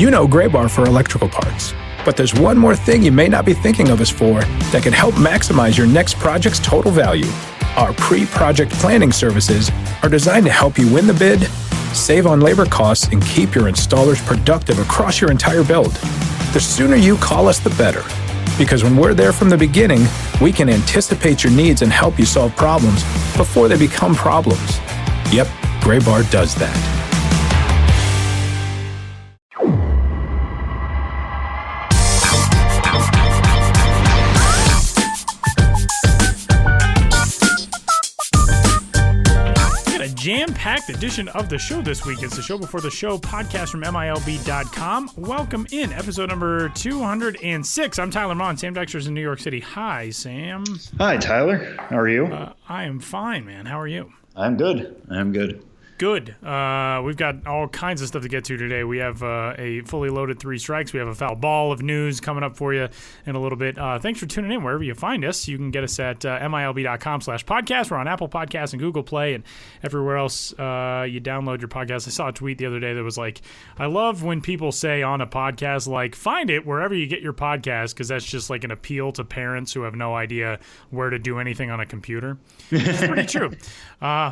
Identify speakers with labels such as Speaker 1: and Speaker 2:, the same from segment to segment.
Speaker 1: You know Gray Bar for electrical parts, but there's one more thing you may not be thinking of us for that can help maximize your next project's total value. Our pre-project planning services are designed to help you win the bid, save on labor costs, and keep your installers productive across your entire build. The sooner you call us, the better. Because when we're there from the beginning, we can anticipate your needs and help you solve problems before they become problems. Yep, Gray Bar does that.
Speaker 2: Jam-packed edition of the show this week. It's the Show Before the Show podcast from MILB.com. Welcome in episode number 206. I'm Tyler Mon. Sam Dexter's in New York City. Hi, Sam.
Speaker 3: Hi, Tyler. How are you?
Speaker 2: I am fine, man. How are you?
Speaker 3: I'm good. Good.
Speaker 2: We've got all kinds of stuff to get to today. We have a fully loaded Three Strikes. We have a foul ball of news coming up for you in a little bit. Thanks for tuning in wherever you find us. You can get us at MILB.com/podcast. We're on Apple Podcasts and Google Play and everywhere else you download your podcast. I saw a tweet the other day that was like, I love when people say on a podcast, like, find it wherever you get your podcast, because that's just like an appeal to parents who have no idea where to do anything on a computer. It's pretty true.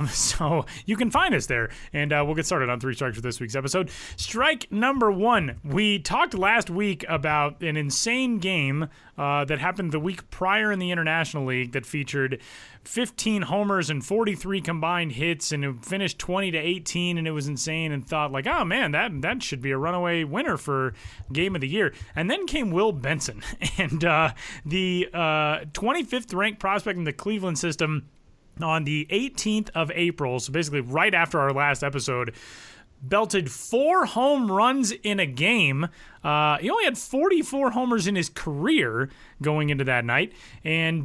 Speaker 2: So you can find us there. And we'll get started on Three Strikes for this week's episode. Strike number one. We talked last week about an insane game that happened the week prior in the International League that featured 15 homers and 43 combined hits, and it finished 20-18, and it was insane, and thought like, oh man, that should be a runaway winner for Game of the Year. And then came Will Benson, and the 25th ranked prospect in the Cleveland system on the 18th of April, so basically right after our last episode, belted 4 home runs in a game. He only had 44 homers in his career going into that night. And,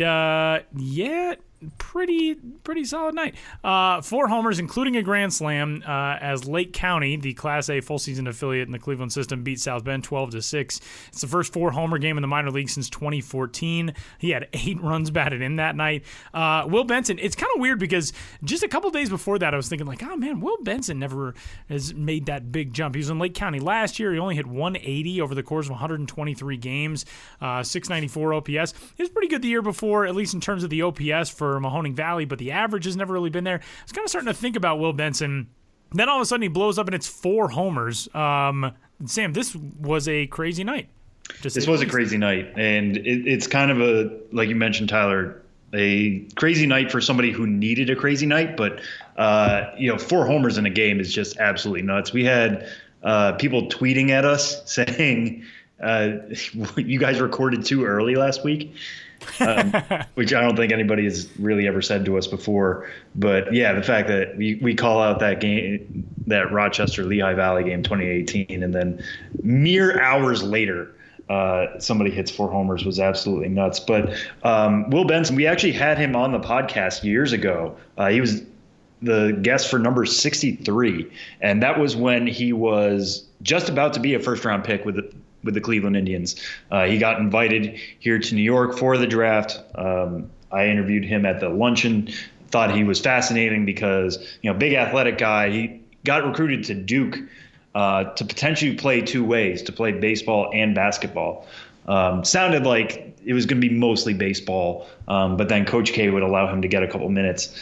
Speaker 2: pretty solid night. 4 homers, including a grand slam, as Lake County, the Class A full season affiliate in the Cleveland system, beat South Bend 12-6. It's the first 4-homer game in the minor league since 2014. He had 8 runs batted in that night. Will Benson, it's kind of weird because just a couple days before that, I was thinking like, oh man, Will Benson never has made that big jump. He was in Lake County last year. He only hit 180 over the course of 123 games, 694 OPS. He was pretty good the year before, at least in terms of the OPS for Mahoning Valley, but the average has never really been there. I was kind of starting to think about Will Benson. Then all of a sudden he blows up and it's 4 homers. Sam, this was a crazy night.
Speaker 3: This was a crazy night, and it's kind of a, like you mentioned, Tyler, a crazy night for somebody who needed a crazy night, but 4 homers in a game is just absolutely nuts. We had people tweeting at us saying, you guys recorded too early last week. Which I don't think anybody has really ever said to us before. But yeah, the fact that we call out that game, that Rochester Lehigh Valley game 2018, and then mere hours later, somebody hits 4 homers was absolutely nuts. But Will Benson, we actually had him on the podcast years ago. He was the guest for number 63, and that was when he was just about to be a first-round pick with the Cleveland Indians. He got invited here to New York for the draft. I interviewed him at the luncheon, thought he was fascinating because, big athletic guy. He got recruited to Duke to potentially play 2 ways, to play baseball and basketball. Sounded like it was going to be mostly baseball, but then Coach K would allow him to get a couple minutes,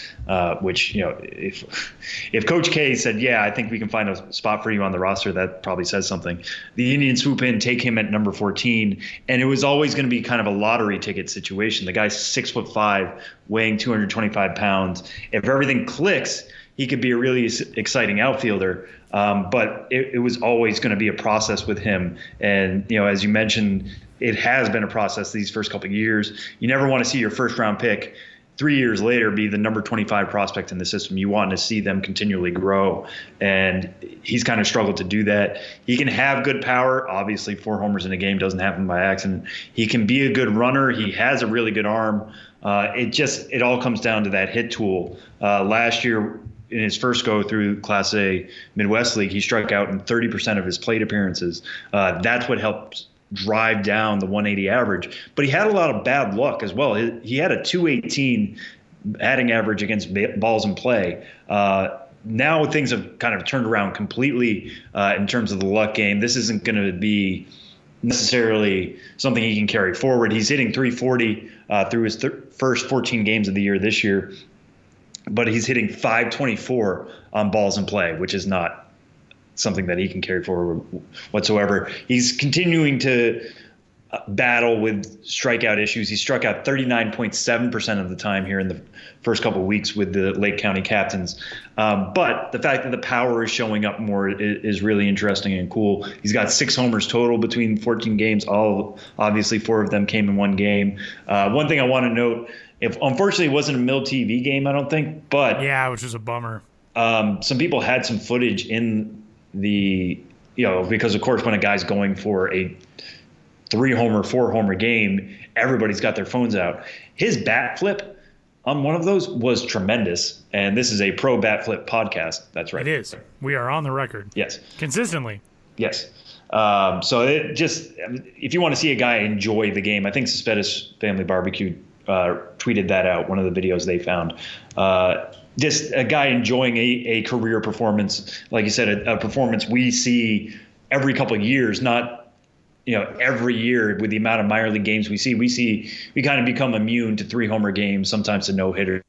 Speaker 3: which, if Coach K said, yeah, I think we can find a spot for you on the roster, that probably says something. The Indians swoop in, take him at number 14, and it was always going to be kind of a lottery ticket situation. The guy's 6'5", weighing 225 pounds. If everything clicks, he could be a really exciting outfielder. But it was always going to be a process with him. And, as you mentioned, it has been a process these first couple of years. You never want to see your first round pick 3 years later be the number 25 prospect in the system. You want to see them continually grow. And he's kind of struggled to do that. He can have good power. Obviously, 4 homers in a game doesn't happen by accident. He can be a good runner. He has a really good arm. It all comes down to that hit tool. Last year, in his first go through Class A Midwest League, he struck out in 30% of his plate appearances. That's what helped drive down the 180 average. But he had a lot of bad luck as well. He had a 218 batting average against balls in play. now things have kind of turned around completely in terms of the luck game. This isn't going to be necessarily something he can carry forward. He's hitting 340 through his first 14 games of the year this year, but he's hitting 524 on balls in play, which is not something that he can carry forward whatsoever. He's continuing to battle with strikeout issues. He struck out 39.7% of the time here in the first couple of weeks with the Lake County Captains. But the fact that the power is showing up more is really interesting and cool. He's got 6 homers total between 14 games. Obviously 4 of them came in one game. One thing I want to note, unfortunately it wasn't a Mill TV game, I don't think, but
Speaker 2: yeah, which was a bummer.
Speaker 3: Some people had some footage in the, because of course when a guy's going for a 3-homer, 4-homer game, everybody's got their phones out. His bat flip on one of those was tremendous. And this is a pro bat flip podcast. That's right.
Speaker 2: It is. We are on the record.
Speaker 3: Yes.
Speaker 2: Consistently.
Speaker 3: Yes. So it just, if you want to see a guy enjoy the game, I think Suspetis Family Barbecue tweeted that out, one of the videos they found. Just a guy enjoying a career performance, like you said, a performance we see every couple of years, not every year. With the amount of minor league games we kind of become immune to 3-homer games, sometimes to no-hitter,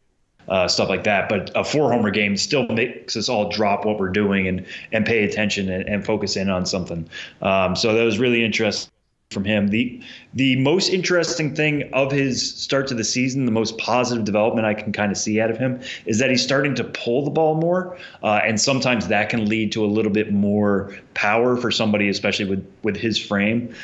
Speaker 3: stuff like that. But a 4-homer game still makes us all drop what we're doing and pay attention and focus in on something. So that was really interesting from him. The most interesting thing of his start to the season, the most positive development I can kind of see out of him, is that he's starting to pull the ball more, and sometimes that can lead to a little bit more power for somebody, especially with his frame.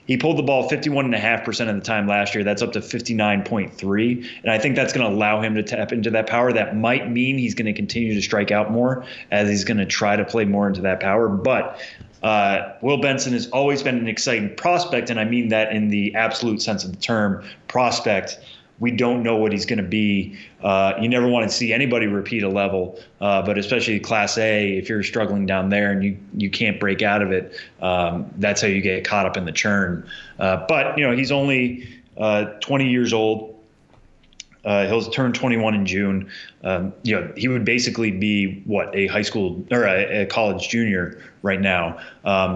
Speaker 3: He pulled the ball 51.5% of the time last year. That's up to 59.3. And I think that's going to allow him to tap into that power. That might mean he's going to continue to strike out more as he's going to try to play more into that power. But Will Benson has always been an exciting prospect, and I mean that in the absolute sense of the term, prospect. We don't know what he's going to be. You never want to see anybody repeat a level, but especially Class A, if you're struggling down there and you can't break out of it, that's how you get caught up in the churn. But he's only 20 years old. He'll turn 21 in June. He would basically be a high school or a college junior right now.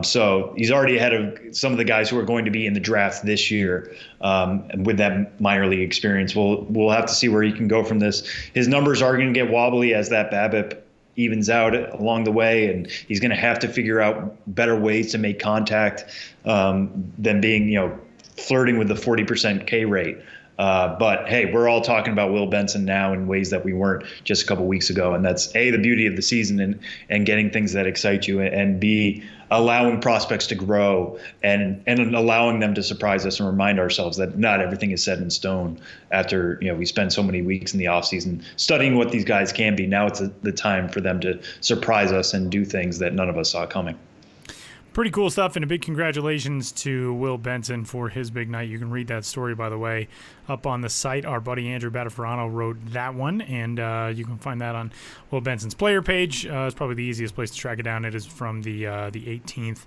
Speaker 3: So he's already ahead of some of the guys who are going to be in the draft this year with that minor league experience. We'll have to see where he can go from this. His numbers are going to get wobbly as that BABIP evens out along the way, and he's going to have to figure out better ways to make contact than being, flirting with the 40% K rate. But hey, we're all talking about Will Benson now in ways that we weren't just a couple weeks ago, and that's A, the beauty of the season and getting things that excite you, and B, allowing prospects to grow and allowing them to surprise us and remind ourselves that not everything is set in stone after we spend so many weeks in the offseason studying what these guys can be. Now it's the time for them to surprise us and do things that none of us saw coming.
Speaker 2: Pretty cool stuff, and a big congratulations to Will Benson for his big night. You can read that story, by the way, up on the site. Our buddy Andrew Bataferrano wrote that one, and you can find that on Will Benson's player page. It's probably the easiest place to track it down. It is from the 18th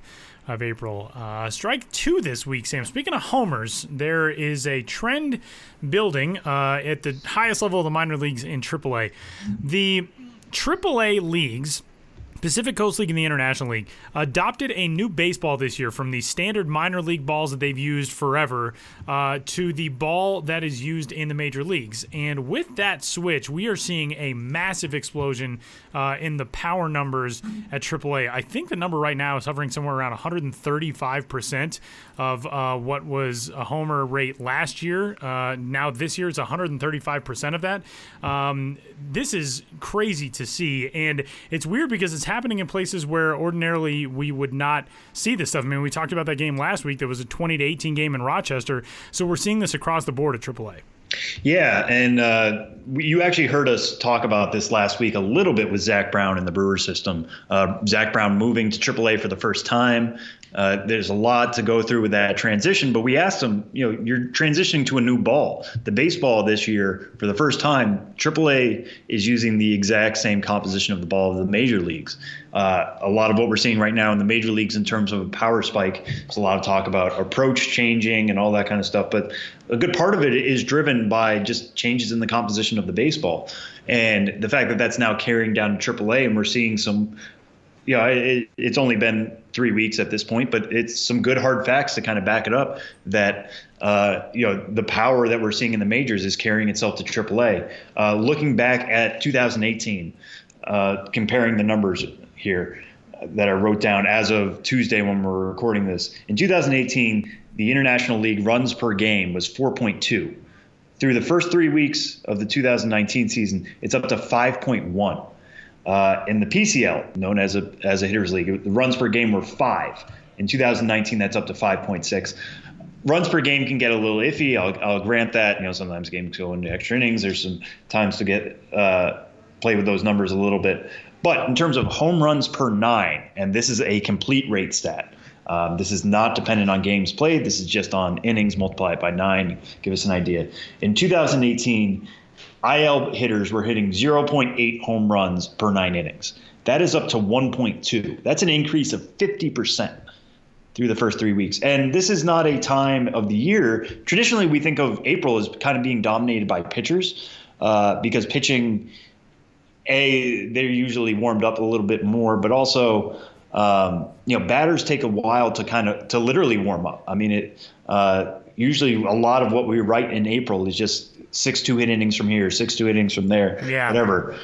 Speaker 2: of April. Strike 2 this week, Sam. Speaking of homers, there is a trend building at the highest level of the minor leagues in AAA. The AAA leagues, Pacific Coast League and the International League, adopted a new baseball this year from the standard minor league balls that they've used forever to the ball that is used in the major leagues. And with that switch, we are seeing a massive explosion in the power numbers at AAA. I think the number right now is hovering somewhere around 135% of what was a homer rate last year. Now this year it's 135% of that. This is crazy to see, and it's weird because it's happening in places where ordinarily we would not see this stuff. I mean, we talked about that game last week. There was a 20-18 game in Rochester, so we're seeing this across the board at AAA.
Speaker 3: Yeah, and you actually heard us talk about this last week a little bit with Zach Brown in the Brewers system. Zach Brown moving to AAA for the first time. There's a lot to go through with that transition, but we asked him, you're transitioning to a new ball. The baseball this year, for the first time, AAA is using the exact same composition of the ball of the major leagues. A lot of what we're seeing right now in the major leagues in terms of a power spike, there's a lot of talk about approach changing and all that kind of stuff. But a good part of it is driven by just changes in the composition of the baseball. And the fact that that's now carrying down to AAA, and we're seeing some, it's only been 3 weeks at this point, but it's some good hard facts to kind of back it up that, the power that we're seeing in the majors is carrying itself to AAA. Looking back at 2018, comparing the numbers here that I wrote down as of Tuesday when we're recording this. In 2018, the International League runs per game was 4.2. Through the first 3 weeks of the 2019 season, it's up to 5.1. In the PCL, known as a hitters league, the runs per game were 5. In 2019, that's up to 5.6. Runs per game can get a little iffy. I'll grant that. Sometimes games go into extra innings. There's some times to get play with those numbers a little bit. But in terms of home runs per 9, and this is a complete rate stat. This is not dependent on games played. This is just on innings. Multiply it by 9. Give us an idea. In 2018, IL hitters were hitting 0.8 home runs per 9 innings. That is up to 1.2. That's an increase of 50% through the first 3 weeks. And this is not a time of the year. Traditionally, we think of April as kind of being dominated by pitchers because pitching, they're usually warmed up a little bit more, but also batters take a while to literally warm up. I mean, usually a lot of what we write in April is just 6 2-hit innings from here, 6 2 innings from there, whatever.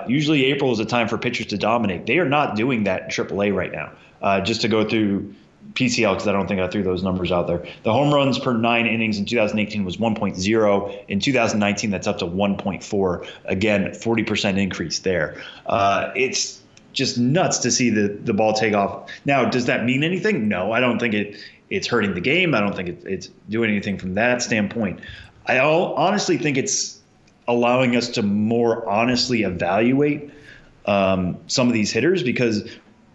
Speaker 3: Usually April is a time for pitchers to dominate. They are not doing that in AAA right now. Just to go through PCL, because I don't think I threw those numbers out there. The home runs per 9 innings in 2018 was 1.0. In 2019, that's up to 1.4. Again, 40% increase there. It's just nuts to see the ball take off. Now, does that mean anything? No, I don't think it's hurting the game. I don't think it's doing anything from that standpoint. I honestly think it's allowing us to more honestly evaluate some of these hitters, because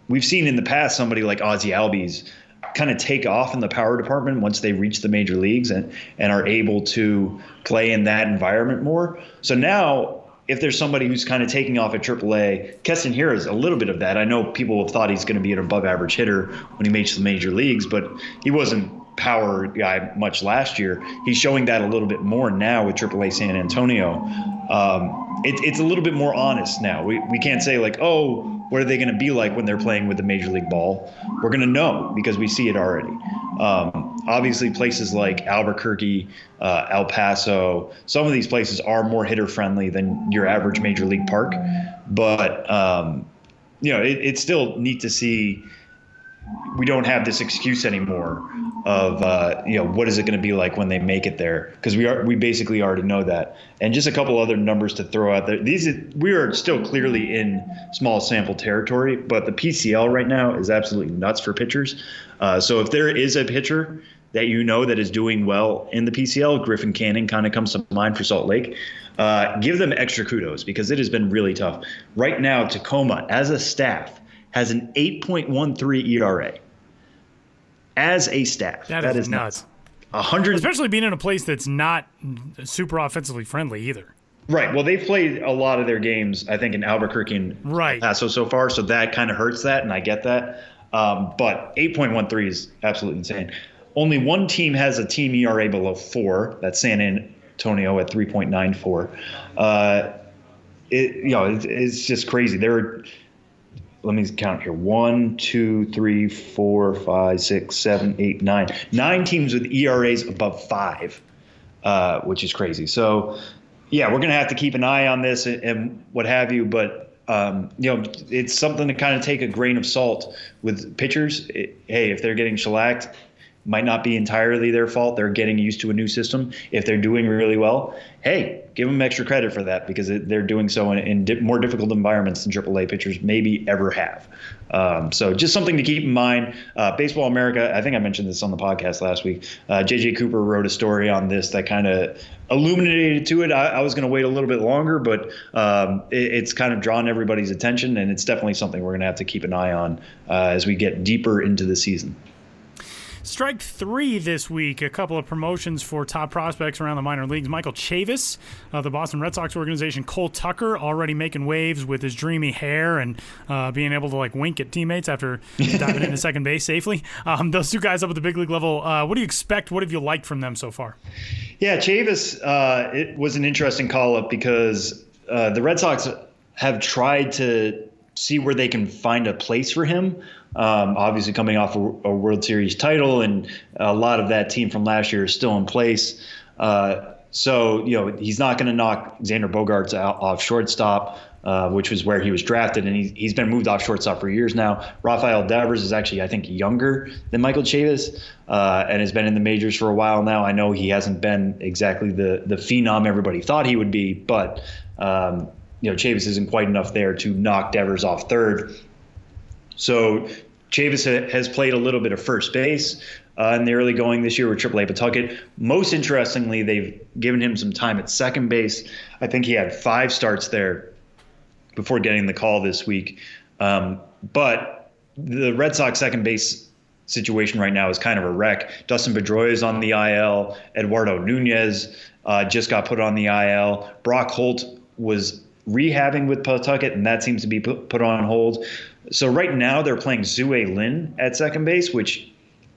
Speaker 3: we've seen in the past somebody like Ozzie Albies kind of take off in the power department once they reach the major leagues and are able to play in that environment more. So now, if there's somebody who's kind of taking off at AAA, Keston Hiura is a little bit of that. I know people have thought he's going to be an above-average hitter when he makes the major leagues, but he wasn't power guy much last year. He's showing that a little bit more now with AAA San Antonio. It's a little bit more honest now. We can't say like, oh, what are they going to be like when they're playing with the major league ball? We're going to know because we see it already. Obviously, places like Albuquerque, El Paso, some of these places are more hitter friendly than your average major league park. But, it's still neat to see we don't have this excuse anymore of, what is it going to be like when they make it there? Because we basically already know that. And just a couple other numbers to throw out there. We are still clearly in small sample territory, but the PCL right now is absolutely nuts for pitchers. So if there is a pitcher that that is doing well in the PCL, Griffin Canning kind of comes to mind for Salt Lake. Give them extra kudos because it has been really tough. Right now, Tacoma, as a staff, has an 8.13 ERA. As a staff.
Speaker 2: That is nuts.
Speaker 3: 100,
Speaker 2: especially being in a place that's not super offensively friendly either.
Speaker 3: Right. Well, they've played a lot of their games, I think, in Albuquerque and El Paso so far, so that kind of hurts that, and I get that. But 8.13 is absolutely insane. Only one team has a team ERA below 4. That's San Antonio at 3.94. It's just crazy. Let me count here. 1, 2, 3, 4, 5, 6, 7, 8, 9. 9 teams with ERAs above 5, which is crazy. So, we're going to have to keep an eye on this and what have you. But, it's something to kind of take a grain of salt with pitchers. If they're getting shellacked, might not be entirely their fault. They're getting used to a new system. If they're doing really well, give them extra credit for that because they're doing so in more difficult environments than AAA pitchers maybe ever have. So just something to keep in mind. Baseball America, I think I mentioned this on the podcast last week. J.J. Cooper wrote a story on this that kind of illuminated to it. I was going to wait a little bit longer, but it's kind of drawn everybody's attention, and it's definitely something we're going to have to keep an eye on as we get deeper into the season.
Speaker 2: Strike 3 this week. A couple of promotions for top prospects around the minor leagues. Michael Chavis of the Boston Red Sox organization. Cole Tucker already making waves with his dreamy hair and being able to wink at teammates after diving into second base safely. Those two guys up at the big league level. What do you expect? What have you liked from them so far?
Speaker 3: Yeah, Chavis, it was an interesting call-up because the Red Sox have tried to see where they can find a place for him. Obviously coming off a World Series title, and a lot of that team from last year is still in place. So he's not going to knock Xander Bogaerts out off shortstop, which was where he was drafted, and he's been moved off shortstop for years now. Rafael Devers is actually, I think, younger than Michael Chavis, and has been in the majors for a while now. I know he hasn't been exactly the phenom everybody thought he would be, but Chavis isn't quite enough there to knock Devers off third. So Chavis has played a little bit of first base in the early going this year with AAA Pawtucket. Most interestingly, they've given him some time at second base. I think he had 5 starts there before getting the call this week. But the Red Sox second base situation right now is kind of a wreck. Dustin Pedroia is on the IL. Eduardo Nunez just got put on the IL. Brock Holt was rehabbing with Pawtucket, and that seems to be put on hold. So right now they're playing Zue Lin at second base, which,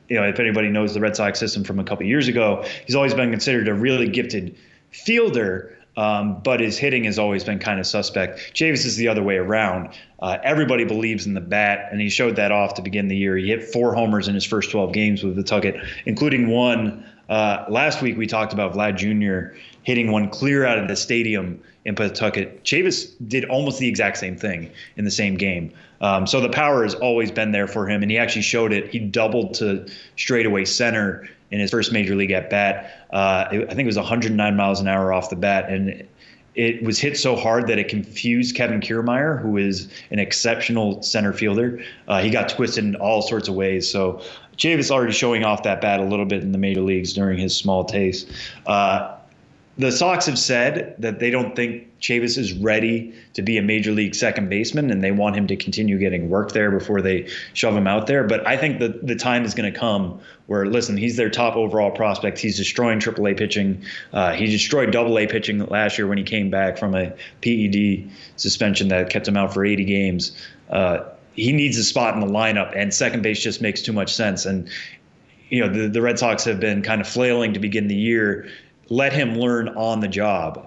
Speaker 3: if anybody knows the Red Sox system from a couple years ago, he's always been considered a really gifted fielder, but his hitting has always been kind of suspect. Chavis is the other way around. Everybody believes in the bat, and he showed that off to begin the year. He hit 4 homers in his first 12 games with Pawtucket, including one. Last week we talked about Vlad Jr. hitting one clear out of the stadium in Pawtucket. Chavis did almost the exact same thing in the same game. So the power has always been there for him, and he actually showed it. He doubled to straightaway center in his first major league at bat. I think it was 109 miles an hour off the bat, and it was hit so hard that it confused Kevin Kiermaier, who is an exceptional center fielder. He got twisted in all sorts of ways. So Chavis already showing off that bat a little bit in the major leagues during his small taste. The Sox have said that they don't think Chavis is ready to be a major league second baseman, and they want him to continue getting work there before they shove him out there. But I think that the time is going to come where, listen, he's their top overall prospect. He's destroying AAA pitching. He destroyed AA pitching last year when he came back from a PED suspension that kept him out for 80 games. He needs a spot in the lineup, and second base just makes too much sense. And, the Red Sox have been kind of flailing to begin the year. Let him learn on the job.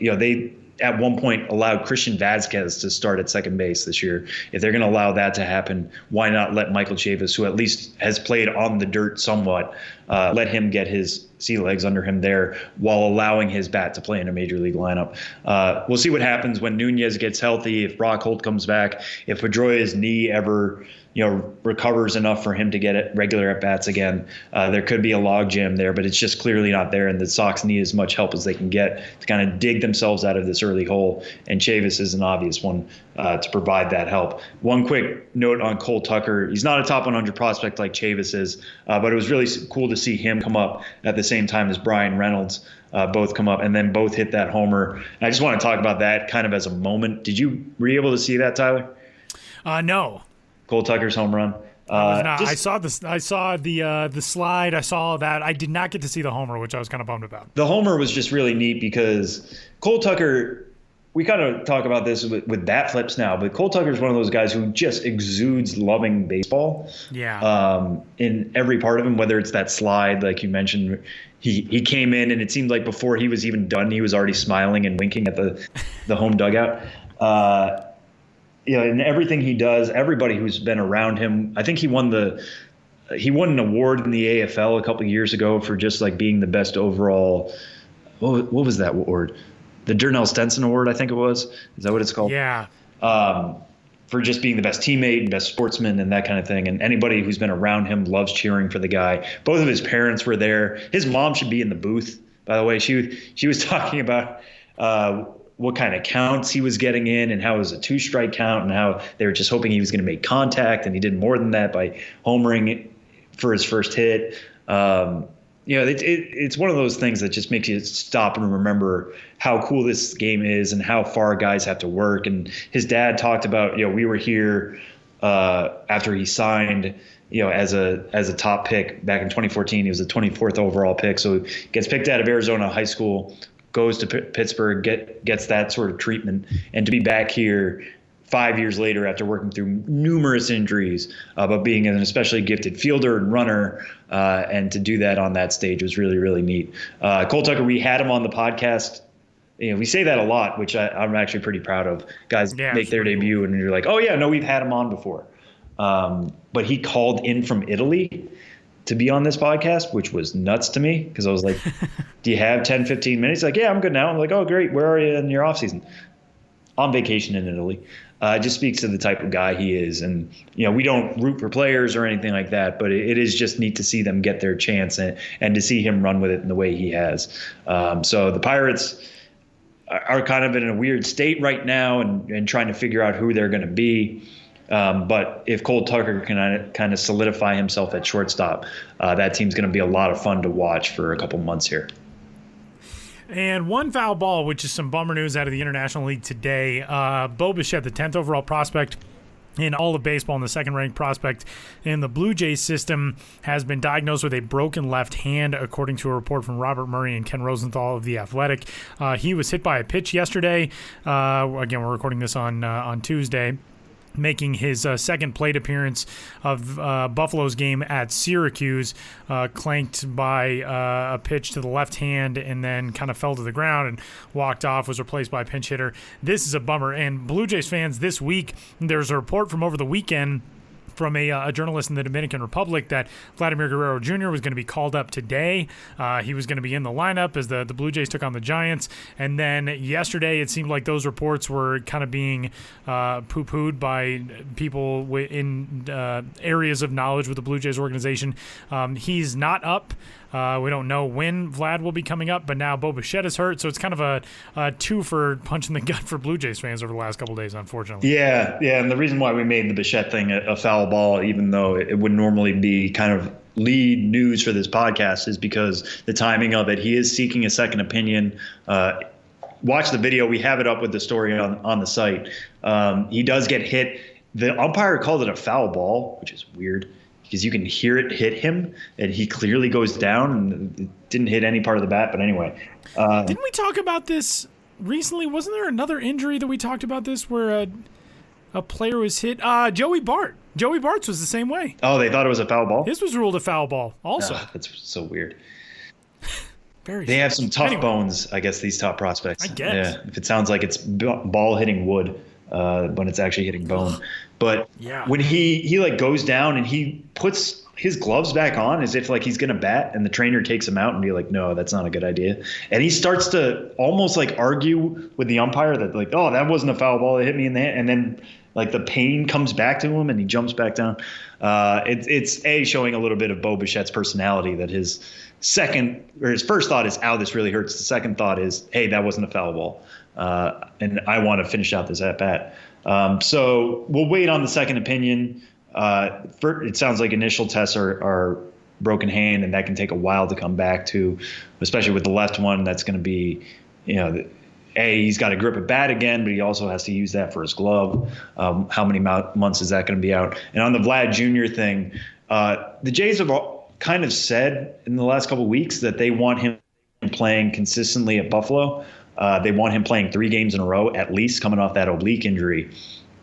Speaker 3: They at one point allowed Christian Vazquez to start at second base this year. If they're going to allow that to happen, why not let Michael Chavis, who at least has played on the dirt somewhat, let him get his sea legs under him there while allowing his bat to play in a major league lineup. We'll see what happens when Nunez gets healthy, if Brock Holt comes back, if Pedroia's knee ever recovers enough for him to get regular at-bats again. There could be a logjam there, but it's just clearly not there, and the Sox need as much help as they can get to kind of dig themselves out of this early hole, and Chavis is an obvious one to provide that help. One quick note on Cole Tucker. He's not a top 100 prospect like Chavis is, but it was really cool to see him come up at the same time as Brian Reynolds. Both come up and then both hit that homer. And I just want to talk about that kind of as a moment. Were you able to see that, Tyler?
Speaker 2: No.
Speaker 3: Cole Tucker's home run.
Speaker 2: I saw this. I saw the slide. I saw that. I did not get to see the homer, which I was kind of bummed about.
Speaker 3: The homer was just really neat because Cole Tucker. We kind of talk about this with bat flips now, but Cole Tucker is one of those guys who just exudes loving baseball.
Speaker 2: Yeah.
Speaker 3: In every part of him, whether it's that slide, like you mentioned, he came in and it seemed like before he was even done, he was already smiling and winking at the home dugout. In everything he does, everybody who's been around him, I think he won an award in the AFL a couple of years ago for just like being the best overall. What was that award? The Darnell Stenson Award, I think it was. Is that what it's called?
Speaker 2: Yeah.
Speaker 3: For just being the best teammate, best sportsman, and that kind of thing. And anybody who's been around him loves cheering for the guy. Both of his parents were there. His mom should be in the booth, by the way. She was talking about what kind of counts he was getting in and how it was a 2-strike count and how they were just hoping he was going to make contact, and he did more than that by homering for his first hit. It's one of those things that just makes you stop and remember how cool this game is and how far guys have to work. And his dad talked about, we were here after he signed, as a top pick back in 2014. He was the 24th overall pick. So he gets picked out of Arizona high school, goes to Pittsburgh, gets that sort of treatment, and to be back here 5 years later after working through numerous injuries, but being an especially gifted fielder and runner, and to do that on that stage was really, really neat. Cole Tucker, we had him on the podcast. We say that a lot, which I'm actually pretty proud of. Guys make their debut and you're like, oh yeah, no, we've had him on before. But he called in from Italy to be on this podcast, which was nuts to me because I was like, do you have 10, 15 minutes? He's like, yeah, I'm good now. I'm like, oh, great. Where are you in your off season? On vacation in Italy. It just speaks to the type of guy he is. And, we don't root for players or anything like that, but it is just neat to see them get their chance and to see him run with it in the way he has. So the Pirates are kind of in a weird state right now and trying to figure out who they're going to be. But if Cole Tucker can kind of solidify himself at shortstop, that team's going to be a lot of fun to watch for a couple months here.
Speaker 2: And one foul ball, which is some bummer news out of the International League today. Bo Bichette, the 10th overall prospect in all of baseball and the second-ranked prospect in the Blue Jays system, has been diagnosed with a broken left hand, according to a report from Robert Murray and Ken Rosenthal of The Athletic. He was hit by a pitch yesterday. Again, we're recording this on Tuesday, making his second plate appearance of Buffalo's game at Syracuse, clanked by a pitch to the left hand and then kind of fell to the ground and walked off, was replaced by a pinch hitter. This is a bummer. And Blue Jays fans, this week, there's a report from over the weekend from a journalist in the Dominican Republic that Vladimir Guerrero Jr. was going to be called up today. He was going to be in the lineup as the Blue Jays took on the Giants. And then yesterday, it seemed like those reports were kind of being poo-pooed by people in areas of knowledge with the Blue Jays organization. He's not up. We don't know when Vlad will be coming up, but now Bo Bichette is hurt, so it's kind of a two-for punch in the gut for Blue Jays fans over the last couple of days, unfortunately. Yeah,
Speaker 3: and the reason why we made the Bichette thing a foul ball, even though it would normally be kind of lead news for this podcast, is because the timing of it. He is seeking a second opinion. Watch the video. We have it up with the story on the site. He does get hit. The umpire called it a foul ball, which is weird, because you can hear it hit him, and he clearly goes down, and it didn't hit any part of the bat. But anyway.
Speaker 2: Didn't we talk about this recently? Wasn't there another injury that we talked about this where a player was hit? Joey Bart. Joey Bart's was the same way.
Speaker 3: Oh, they thought it was a foul ball?
Speaker 2: His was ruled a foul ball also.
Speaker 3: That's so weird.
Speaker 2: They
Speaker 3: have some tough bones, I guess, these top prospects.
Speaker 2: I guess.
Speaker 3: Yeah, if it sounds like it's ball hitting wood, when it's actually hitting bone. But when he like goes down and he puts his gloves back on as if like he's going to bat, and the trainer takes him out and be like, no, that's not a good idea. And he starts to almost like argue with the umpire that like, oh, that wasn't a foul ball. It hit me in the hand. And then like the pain comes back to him and he jumps back down. It's showing a little bit of Bo Bichette's personality, that his first thought is, ow, this really hurts. The second thought is, hey, that wasn't a foul ball. And I want to finish out this at bat. So we'll wait on the second opinion. It sounds like initial tests are broken hand, and that can take a while to come back to, especially with the left one. That's going to be, he's got to grip a bat again, but he also has to use that for his glove. How many months is that going to be out? And on the Vlad Jr. thing, the Jays have kind of said in the last couple of weeks that they want him playing consistently at Buffalo. They want him playing 3 games in a row, at least, coming off that oblique injury.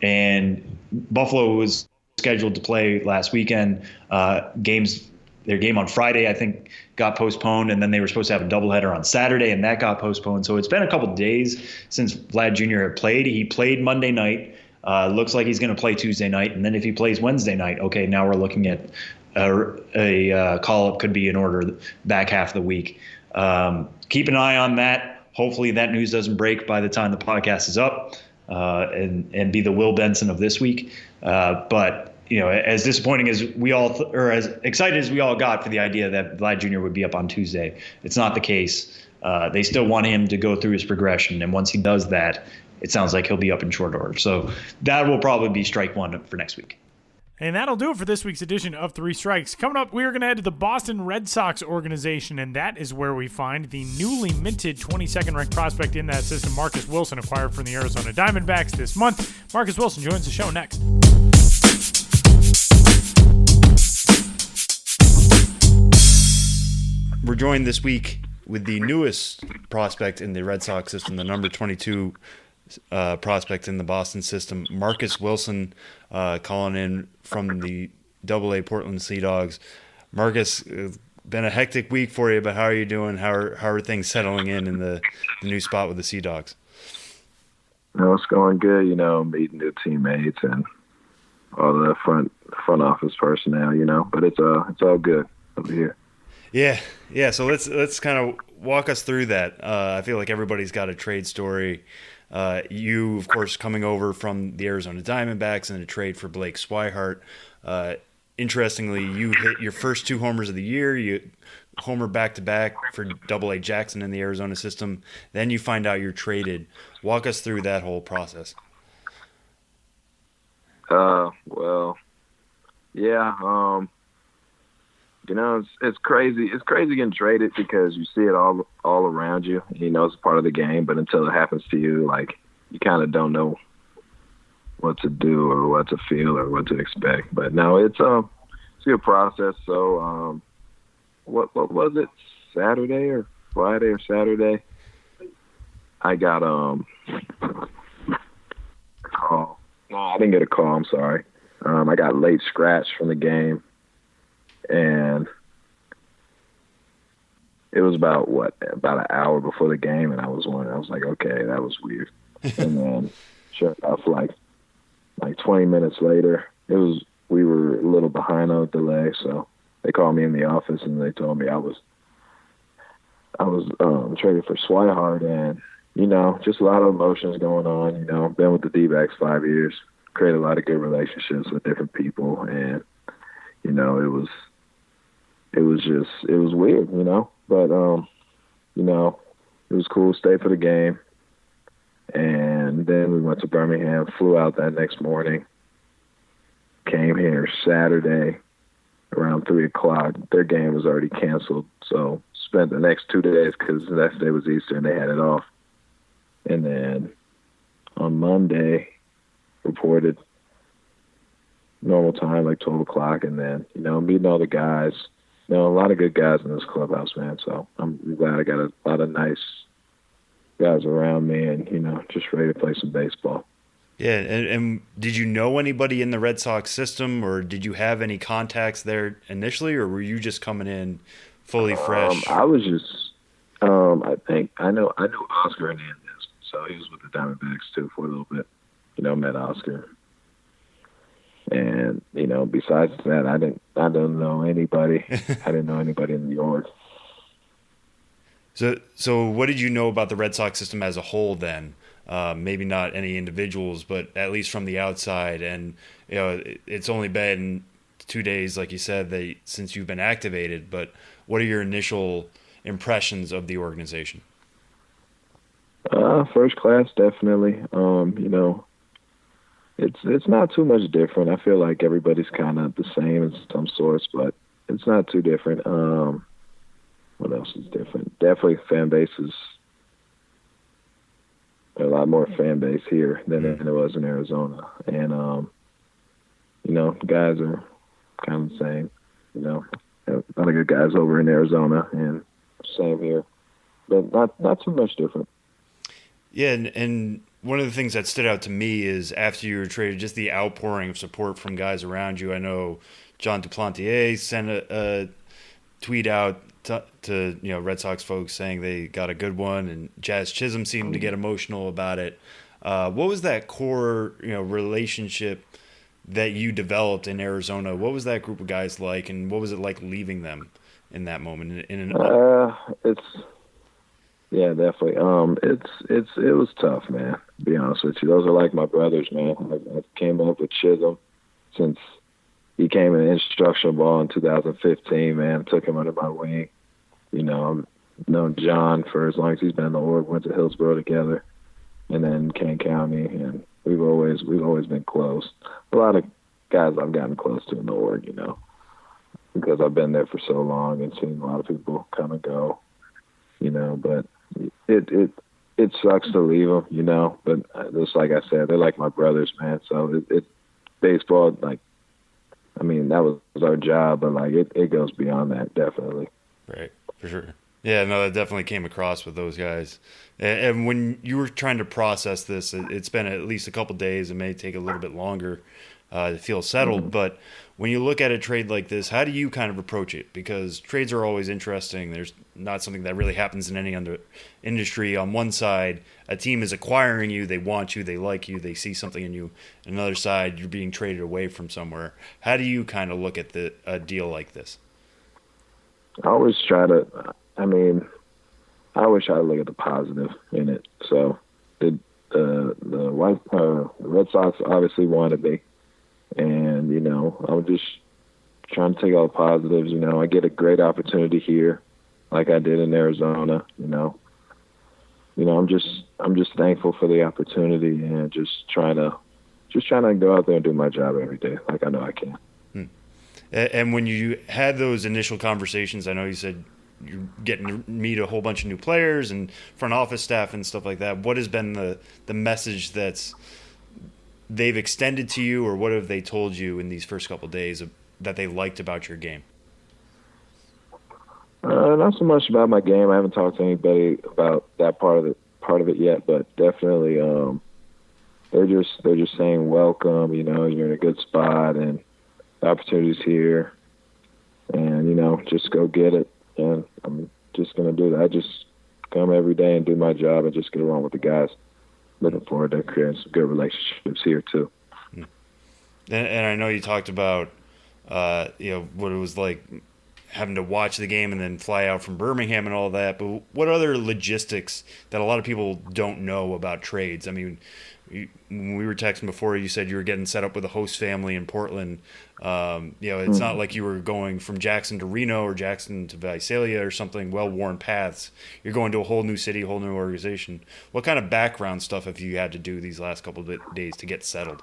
Speaker 3: And Buffalo was scheduled to play last weekend. Their game on Friday, I think, got postponed, and then they were supposed to have a doubleheader on Saturday, and that got postponed. So it's been a couple of days since Vlad Jr. had played. He played Monday night. Looks like he's going to play Tuesday night, and then if he plays Wednesday night, okay, now we're looking at a call-up could be in order back half of the week. Keep an eye on that. Hopefully that news doesn't break by the time the podcast is up, and be the Will Benson of this week. But as disappointing as we all, or as excited as we all got for the idea that Vlad Jr. would be up on Tuesday, it's not the case. They still want him to go through his progression, and once he does that, it sounds like he'll be up in short order. So that will probably be strike one for next week.
Speaker 2: And that'll do it for this week's edition of Three Strikes. Coming up, we are going to head to the Boston Red Sox organization, and that is where we find the newly minted 22nd ranked prospect in that system, Marcus Wilson, acquired from the Arizona Diamondbacks this month. Marcus Wilson joins the show next.
Speaker 4: we're joined this week with the newest prospect in the Red Sox system, the number 22 prospect in the Boston system, Marcus Wilson, calling in from the AA Portland Sea Dogs. Marcus, it's been a hectic week for you, but how are you doing? How are things settling in the new spot with the Sea Dogs?
Speaker 5: No, it's going good, meeting new teammates and all the front office personnel, but it's all good over here.
Speaker 4: Yeah. So let's kind of walk us through that. I feel like everybody's got a trade story. You, of course, coming over from the Arizona Diamondbacks in a trade for Blake Swihart. Interestingly, you hit your first 2 homers of the year. You homer back-to-back for AA Jackson in the Arizona system. Then you find out you're traded. Walk us through that whole process.
Speaker 5: Well, yeah. It's crazy. It's crazy getting traded because you see it all around you. It's part of the game, but until it happens to you, like, you kind of don't know what to do or what to feel or what to expect. But no, it's a good process. So, what was it? Saturday or Friday or Saturday? I got a call. No, I didn't get a call. I'm sorry. I got late scratch from the game. And it was about an hour before the game, and I was like, okay, that was weird. And then sure enough, like 20 minutes later, we were a little behind on the delay, so they called me in the office and they told me I was traded for Swihart, and just a lot of emotions going on. Been with the D-backs 5 years, created a lot of good relationships with different people, and it was weird, but, it was cool. Stayed for the game. And then we went to Birmingham, flew out that next morning, came here Saturday around 3:00. Their game was already canceled. So spent the next 2 days because the next day was Easter and they had it off. And then on Monday, reported normal time, like 12 o'clock. And then, meeting all the guys. A lot of good guys in this clubhouse, man. So I'm glad I got a lot of nice guys around me and, just ready to play some baseball.
Speaker 4: Yeah, and did you know anybody in the Red Sox system, or did you have any contacts there initially, or were you just coming in fully fresh?
Speaker 5: I was just, I knew Oscar Hernandez, so he was with the Diamondbacks too for a little bit. Met Oscar. And, besides that, I didn't know anybody. I didn't know anybody in New York.
Speaker 4: So what did you know about the Red Sox system as a whole then? Maybe not any individuals, but at least from the outside. And, it's only been 2 days, like you said, since you've been activated. But what are your initial impressions of the organization?
Speaker 5: First class, definitely. It's not too much different. I feel like everybody's kind of the same in some sorts, but it's not too different. What else is different? Definitely fan bases. There's a lot more fan base here than there was in Arizona. And, guys are kind of the same. A lot of good guys over in Arizona and same here. But not too much different.
Speaker 4: Yeah, and one of the things that stood out to me is after you were traded, just the outpouring of support from guys around you. I know John Duplantier sent a tweet out to Red Sox folks saying they got a good one, and Jazz Chisholm seemed to get emotional about it. What was that core relationship that you developed in Arizona? What was that group of guys like, and what was it like leaving them in that moment?
Speaker 5: Yeah, definitely. It was tough, man, to be honest with you. Those are like my brothers, man. I came up with Chisholm since he came in instructional ball in 2015, man. Took him under my wing. I've known John for as long as he's been in the org, went to Hillsborough together, and then Kane County, and we've always been close. A lot of guys I've gotten close to in the org, because I've been there for so long and seen a lot of people come and go, but it sucks to leave them, but just like I said, they're like my brothers, man. So baseball, that was our job, but it goes beyond that, definitely.
Speaker 4: Right. For sure. Yeah, no, that definitely came across with those guys. And when you were trying to process this, it's been at least a couple days. It may take a little bit longer to feel settled. But when you look at a trade like this, how do you kind of approach it? Because trades are always interesting. There's not something that really happens in any other industry. On one side, a team is acquiring you. They want you. They like you. They see something in you. On another side, you're being traded away from somewhere. How do you kind of look at a deal like this?
Speaker 5: I always try to. I always try to look at the positive in it. So the Red Sox obviously wanted me, and I was just trying to take all the positives. I get a great opportunity here, like I did in Arizona. I'm just thankful for the opportunity and just trying to go out there and do my job every day, like I know I can.
Speaker 4: And when you had those initial conversations, I know you said you're getting to meet a whole bunch of new players and front office staff and stuff like that. What has been the message they've extended to you, or what have they told you in these first couple of days that they liked about your game?
Speaker 5: Not so much about my game. I haven't talked to anybody about that part of it yet, but definitely they're just saying welcome. You're in a good spot and the opportunities here, and just go get it. And I'm just gonna do that. I just come every day and do my job and just get along with the guys. Looking forward to creating some good relationships here too.
Speaker 4: And I know you talked about what it was like having to watch the game and then fly out from Birmingham and all that. But what other logistics that a lot of people don't know about trades? I mean, when we were texting before, you said you were getting set up with a host family in Portland. It's not like you were going from Jackson to Reno or Jackson to Visalia or something, well-worn paths. You're going to a whole new city, a whole new organization. What kind of background stuff have you had to do these last couple of days to get settled?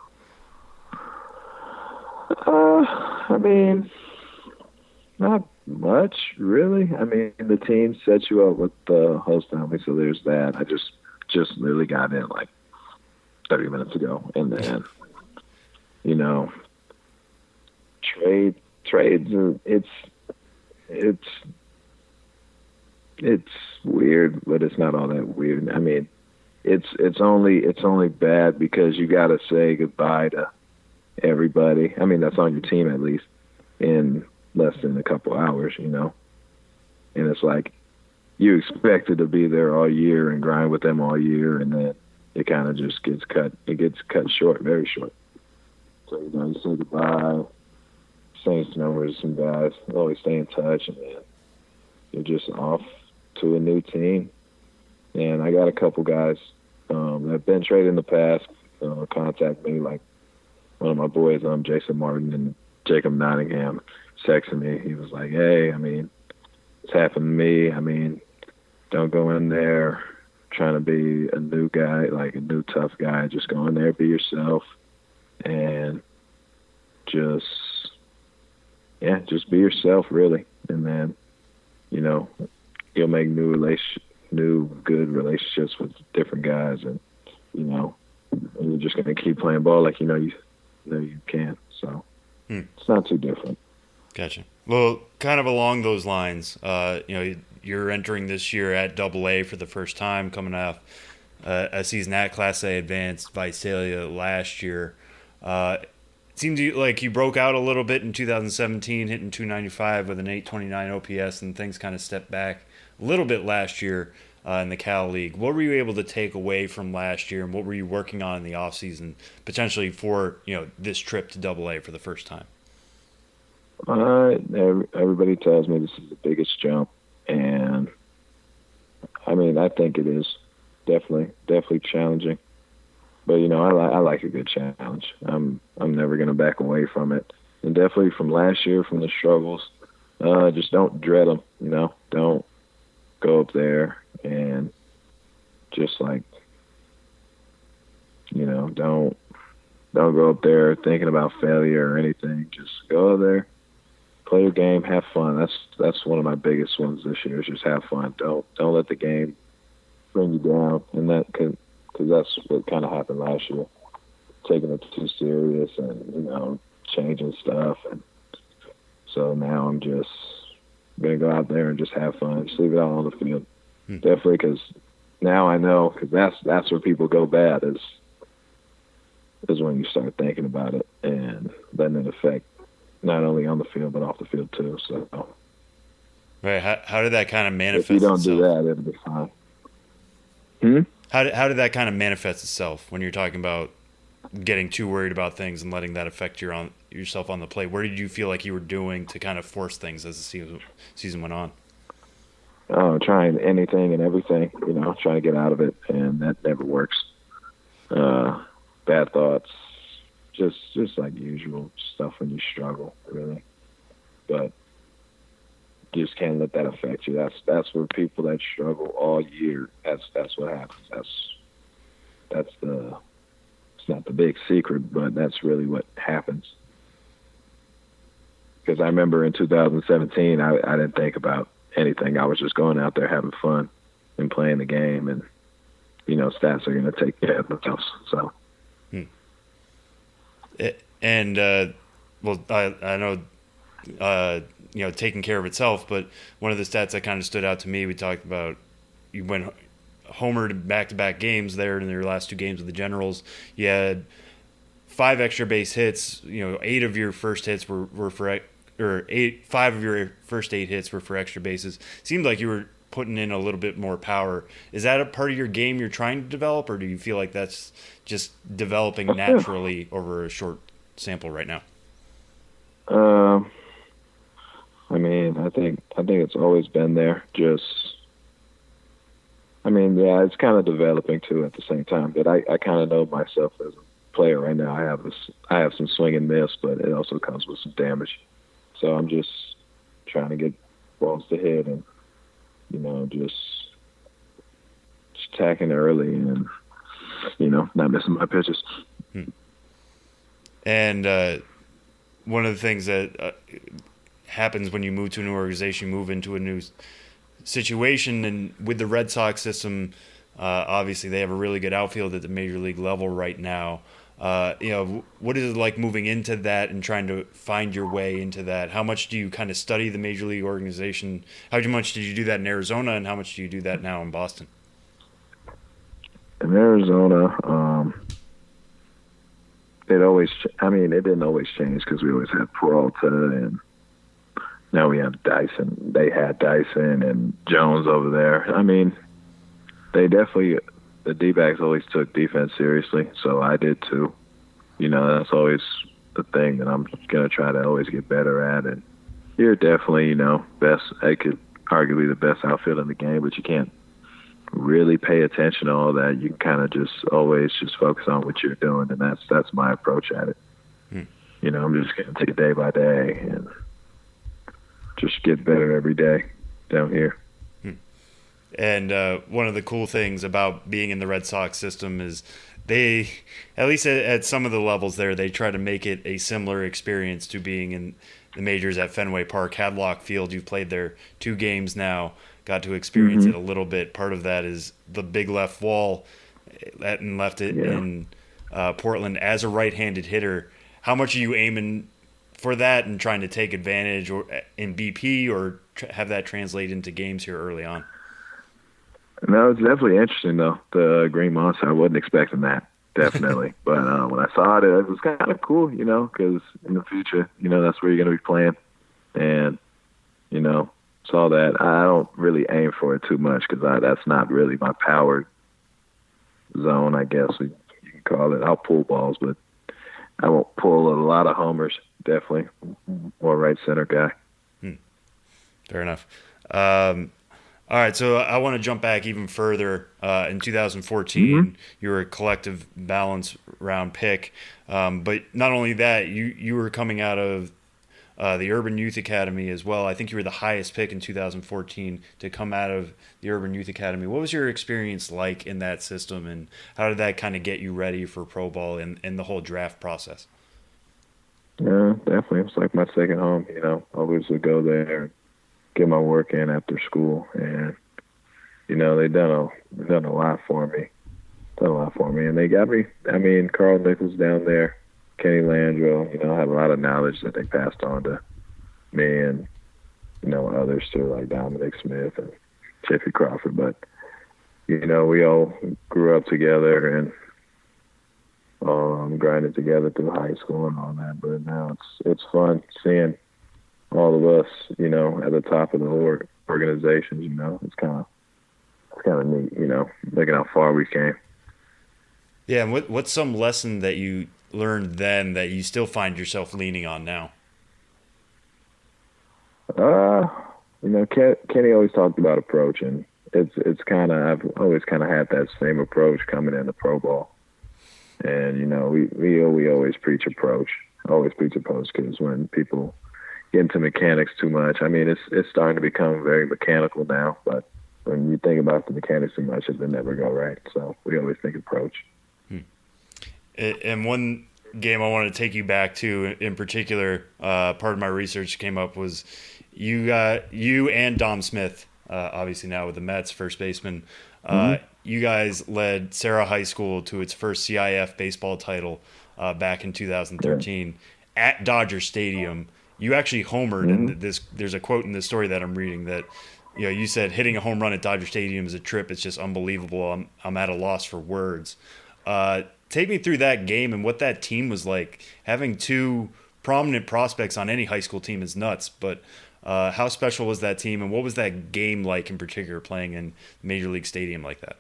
Speaker 5: Not much, really. The team sets you up with the host family, so there's that. I just literally got in like 30 minutes ago, and then trades are it's weird, but it's not all that weird. It's only bad because you got to say goodbye to everybody. That's on your team at least in less than a couple hours, and it's like you expected to be there all year and grind with them all year, and then it kind of just gets cut. It gets cut short, very short. So you say goodbye, exchange numbers with some guys, always stay in touch, and then you're just off to a new team. And I got a couple guys that have been traded in the past contact me, like one of my boys, Jason Martin and Jacob Nottingham, texted me. He was like, "Hey, it's happened to me. Don't go in there trying to be a new guy, like a new tough guy. Just go in there, be yourself, and just be yourself, really. And then, you'll make new good relationships with different guys, and and you're just gonna keep playing ball like you can. So it's not too different."
Speaker 4: Gotcha. Well, kind of along those lines, you're entering this year at Double-A for the first time, coming off a season at Class A advanced Visalia last year. It seemed like you broke out a little bit in 2017, hitting .295 with an .829 OPS, and things kind of stepped back a little bit last year in the Cal League. What were you able to take away from last year, and what were you working on in the offseason potentially for this trip to Double-A for the first time?
Speaker 5: Everybody tells me this is the biggest jump, and I think it is definitely challenging. But I like a good challenge. I'm never gonna back away from it, and definitely from last year, from the struggles. Just don't dread them. Don't go up there and just like don't go up there thinking about failure or anything. Just go up there, play your game, have fun. That's one of my biggest ones this year, is just have fun. Don't let the game bring you down, and because that's what kind of happened last year, taking it too serious and changing stuff. And so now I'm just going to go out there and just have fun. Just leave it all on the field. Definitely, because now I know, because that's where people go bad is when you start thinking about it and letting it affect not only on the field but off the field too. So,
Speaker 4: Right. How did that kind of manifest
Speaker 5: if you don't
Speaker 4: itself?
Speaker 5: do that, it'll be fine.
Speaker 4: How did that kind of manifest itself when you're talking about getting too worried about things and letting that affect yourself on the plate? Where did you feel like you were doing to kind of force things as the season went on?
Speaker 5: Trying anything and everything, trying to get out of it, and that never works. Bad thoughts, just like usual stuff when you struggle, really. But you just can't let that affect you. That's where people that struggle all year. That's what happens. It's not the big secret, but that's really what happens. Because I remember in 2017, I didn't think about anything. I was just going out there having fun and playing the game, and stats are going to take care of themselves. So,
Speaker 4: and well, I know taking care of itself, but one of the stats that kind of stood out to me, we talked about, you went homered back-to-back games there in your last two games with the Generals. You had 5 extra base hits. 8 of your first hits were for, or 5 of your first 8 hits were for extra bases. Seemed like you were putting in a little bit more power. Is that a part of your game you're trying to develop, or do you feel like that's just developing naturally over a short sample right now?
Speaker 5: I think it's always been there. It's kind of developing too at the same time. But I kind of know myself as a player right now. I have some swing and miss, but it also comes with some damage. So I'm just trying to get balls to hit and just attacking early and not missing my pitches.
Speaker 4: And one of the things that happens when you move to a new organization, you move into a new situation, and with the Red Sox system, obviously they have a really good outfield at the major league level right now. What is it like moving into that and trying to find your way into that? How much do you kind of study the major league organization? How much did you do that in Arizona, and how much do you do that now in Boston?
Speaker 5: In Arizona, it didn't always change because we always had Peralta, and now we have Dyson. They had Dyson and Jones over there. They definitely, the D-backs always took defense seriously, so I did too. That's always the thing that I'm going to try to always get better at. And you're definitely, best. I could arguably the best outfield in the game, but you can't really pay attention to all that. You can kind of just always just focus on what you're doing, and that's my approach at it. I'm just going to take it day by day and just get better every day down here.
Speaker 4: And one of the cool things about being in the Red Sox system is they, at least at some of the levels there, they try to make it a similar experience to being in the majors at Fenway Park, Hadlock Field. You've played there 2 games now, got to experience it a little bit. Part of that is the big left wall, and left it in Portland as a right-handed hitter. How much are you aiming for that and trying to take advantage or in BP or have that translate into games here early on?
Speaker 5: No, it's definitely interesting, though. The Green Monster, I wasn't expecting that, definitely. But when I saw it, it was kind of cool, because in the future, that's where you're going to be playing. And, saw that. I don't really aim for it too much because that's not really my power zone, I guess you can call it. I'll pull balls, but I won't pull a lot of homers, definitely. More right center guy.
Speaker 4: Fair enough. All right, so I want to jump back even further. In 2014, you were a collective balance round pick. But not only that, you were coming out of the Urban Youth Academy as well. I think you were the highest pick in 2014 to come out of the Urban Youth Academy. What was your experience like in that system, and how did that kind of get you ready for pro ball and the whole draft process?
Speaker 5: Yeah, definitely. It's like my second home, Always would go there, get my work in after school, and they've done a lot for me. And they got me. Carl Nichols down there, Kenny Landreau. I have a lot of knowledge that they passed on to me, and others too, like Dominic Smith and Jeffrey Crawford. But, we all grew up together and grinded together through high school and all that. But now it's fun seeing all of us, at the top of the organizations. It's kind of neat, looking how far we came.
Speaker 4: Yeah, and what's some lesson that you learned then that you still find yourself leaning on now?
Speaker 5: Kenny always talked about approach, and it's kind of, I've always kind of had that same approach coming into pro ball. And, we always preach approach, because when people get into mechanics too much, I mean, it's starting to become very mechanical now, but when you think about the mechanics too much, it will never go right. So we always think approach.
Speaker 4: And one game I want to take you back to in particular, part of my research came up was you and Dom Smith, obviously now with the Mets, first baseman. You guys led Sarah High School to its first CIF baseball title back in 2013 at Dodger Stadium. You actually homered, and there's a quote in the story that I'm reading that you said hitting a home run at Dodger Stadium is a trip. It's just unbelievable. I'm at a loss for words. Take me through that game and what that team was like. Having two prominent prospects on any high school team is nuts, but how special was that team, and what was that game like in particular, playing in Major League Stadium like that?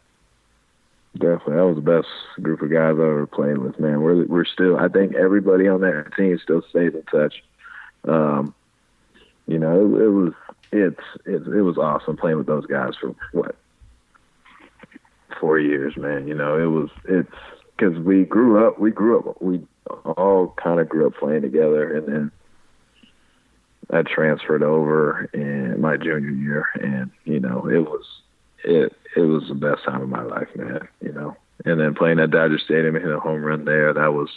Speaker 5: Definitely, that was the best group of guys I've ever played with, man. We're still, I think everybody on that team still stays in touch. It was awesome playing with those guys for 4 years, man. It's because we all kind of grew up playing together, and then I transferred over in my junior year, and it was the best time of my life, man. And then playing at Dodger Stadium and hitting a home run there, that was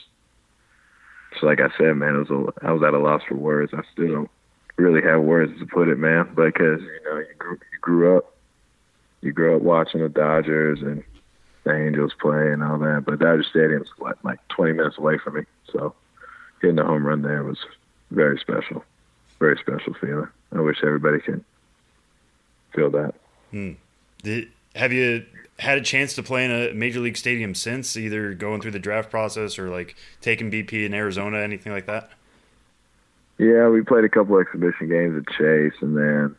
Speaker 5: just like I said, man. I was at a loss for words. I still don't really have words to put it, man, because you grew up watching the Dodgers and the Angels play and all that, but Dodger Stadium's like 20 minutes away from me, so hitting a home run there was very special. Very special feeling. I wish everybody could feel that.
Speaker 4: Have you had a chance to play in a Major League Stadium since, either going through the draft process or like taking BP in Arizona, anything like that?
Speaker 5: Yeah, we played a couple exhibition games at Chase, and then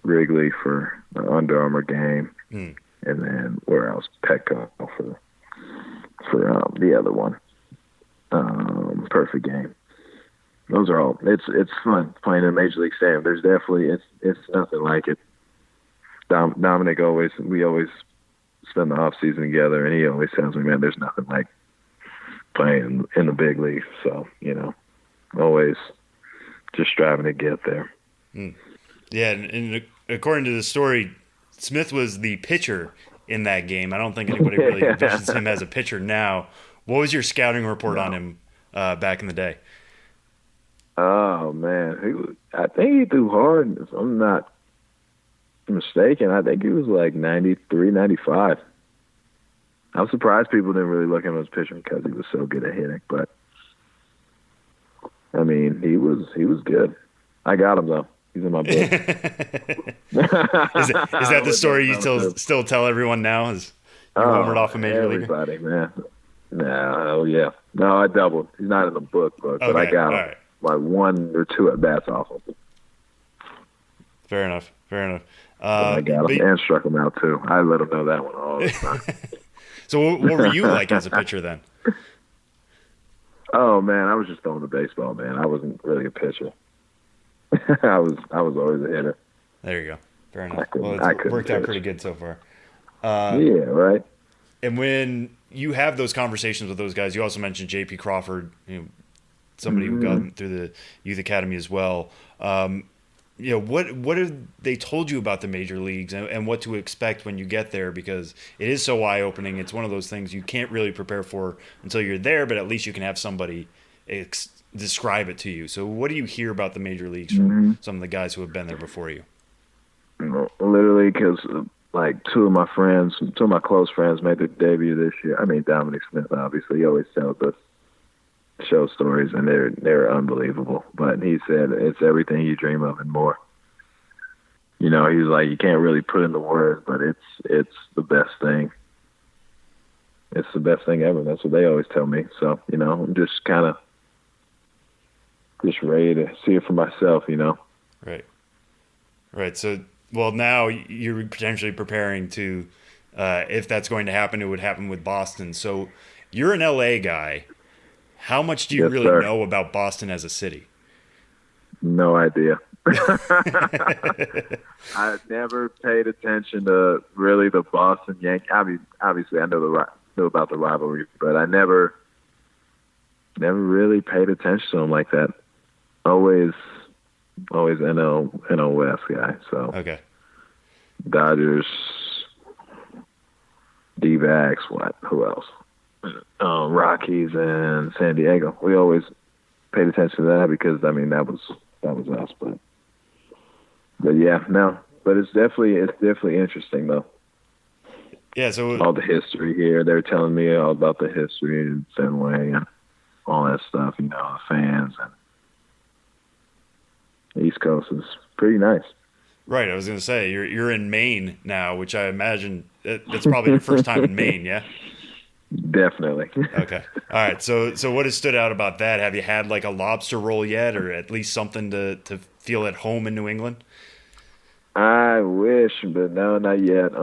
Speaker 5: Wrigley for the Under Armour game, and then where else? Petco for the other one. Perfect game. Those are all. It's fun playing in a Major League Stadium. There's definitely it's nothing like it. Dominic we always spend the off season together, and he always tells me, man, there's nothing like playing in the big leagues. So always just striving to get there.
Speaker 4: Yeah, and according to the story, Smith was the pitcher in that game. I don't think anybody really envisions him as a pitcher now. What was your scouting report on him back in the day?
Speaker 5: Oh, man. I think he threw hard. If I'm not mistaken, I think he was like 93, 95. I'm surprised people didn't really look at him as pitching because he was so good at hitting. But, I mean, he was good. I got him, though. He's in my book.
Speaker 4: Is that the story you still tell everyone now? Is you homered off a Major League?
Speaker 5: Everybody, man. No, yeah. No, I doubled. He's not in the book, but I got him. Right. Like 1 or 2 at bats off him.
Speaker 4: Fair enough.
Speaker 5: I got him and struck him out too. I let him know that one all the time.
Speaker 4: So what were you like as a pitcher then?
Speaker 5: Oh man, I was just throwing the baseball, man. I wasn't really a pitcher. I was always a hitter.
Speaker 4: There you go. Fair enough. It's worked out pretty good so far.
Speaker 5: Yeah, right.
Speaker 4: And when you have those conversations with those guys, you also mentioned J.P. Crawford, somebody who got through the youth academy as well. What have they told you about the major leagues and what to expect when you get there? Because it is so eye-opening. It's one of those things you can't really prepare for until you're there, but at least you can have somebody describe it to you. So what do you hear about the major leagues from some of the guys who have been there before you?
Speaker 5: Literally, because like two of my close friends made their debut this year. I mean, Dominic Smith, obviously, he always tells us show stories, and they're unbelievable. But he said it's everything you dream of and more. He was like, you can't really put into words, but it's the best thing. It's the best thing ever. That's what they always tell me. So, I'm just kind of just ready to see it for myself,
Speaker 4: Right. So, well, now you're potentially preparing to, if that's going to happen, it would happen with Boston. So you're an LA guy. How much do you really know about Boston as a city?
Speaker 5: No idea. I never paid attention to really the Boston Yankees. Obviously, I know about the rivalry, but I never really paid attention to them like that. Always NL West guy. So
Speaker 4: okay,
Speaker 5: Dodgers, D-backs, who else? Rockies and San Diego. We always paid attention to that because that was us. But yeah, no. But it's definitely interesting though.
Speaker 4: Yeah. So
Speaker 5: all the history here, they're telling me all about the history in Fenway and all that stuff. The fans and the East Coast is pretty nice.
Speaker 4: Right. I was going to say you're in Maine now, which I imagine that's probably your first time in Maine. Yeah.
Speaker 5: Definitely.
Speaker 4: Okay. All right. So what has stood out about that? Have you had like a lobster roll yet, or at least something to feel at home in New England?
Speaker 5: I wish, but no, not yet.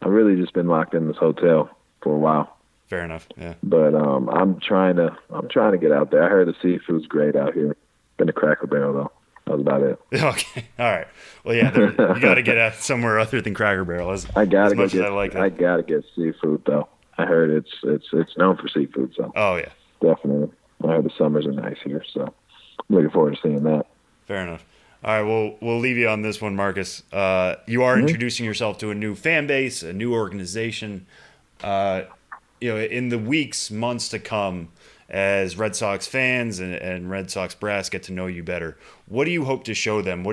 Speaker 5: I've really just been locked in this hotel for a while.
Speaker 4: Fair enough. Yeah.
Speaker 5: But I'm trying to get out there. I heard the seafood's great out here. Been to Cracker Barrel though. That was about it.
Speaker 4: Okay. All right. Well, yeah, you got to get out somewhere other than Cracker Barrel.
Speaker 5: I gotta
Speaker 4: like
Speaker 5: get seafood though. I heard it's known for seafood. So.
Speaker 4: Oh yeah.
Speaker 5: Definitely. I heard the summers are nice here, so I'm looking forward to seeing that.
Speaker 4: Fair enough. All right, well, we'll leave you on this one, Marcus. You are introducing yourself to a new fan base, a new organization. In the weeks, months to come, as Red Sox fans and Red Sox brass get to know you better, what do you hope to show them?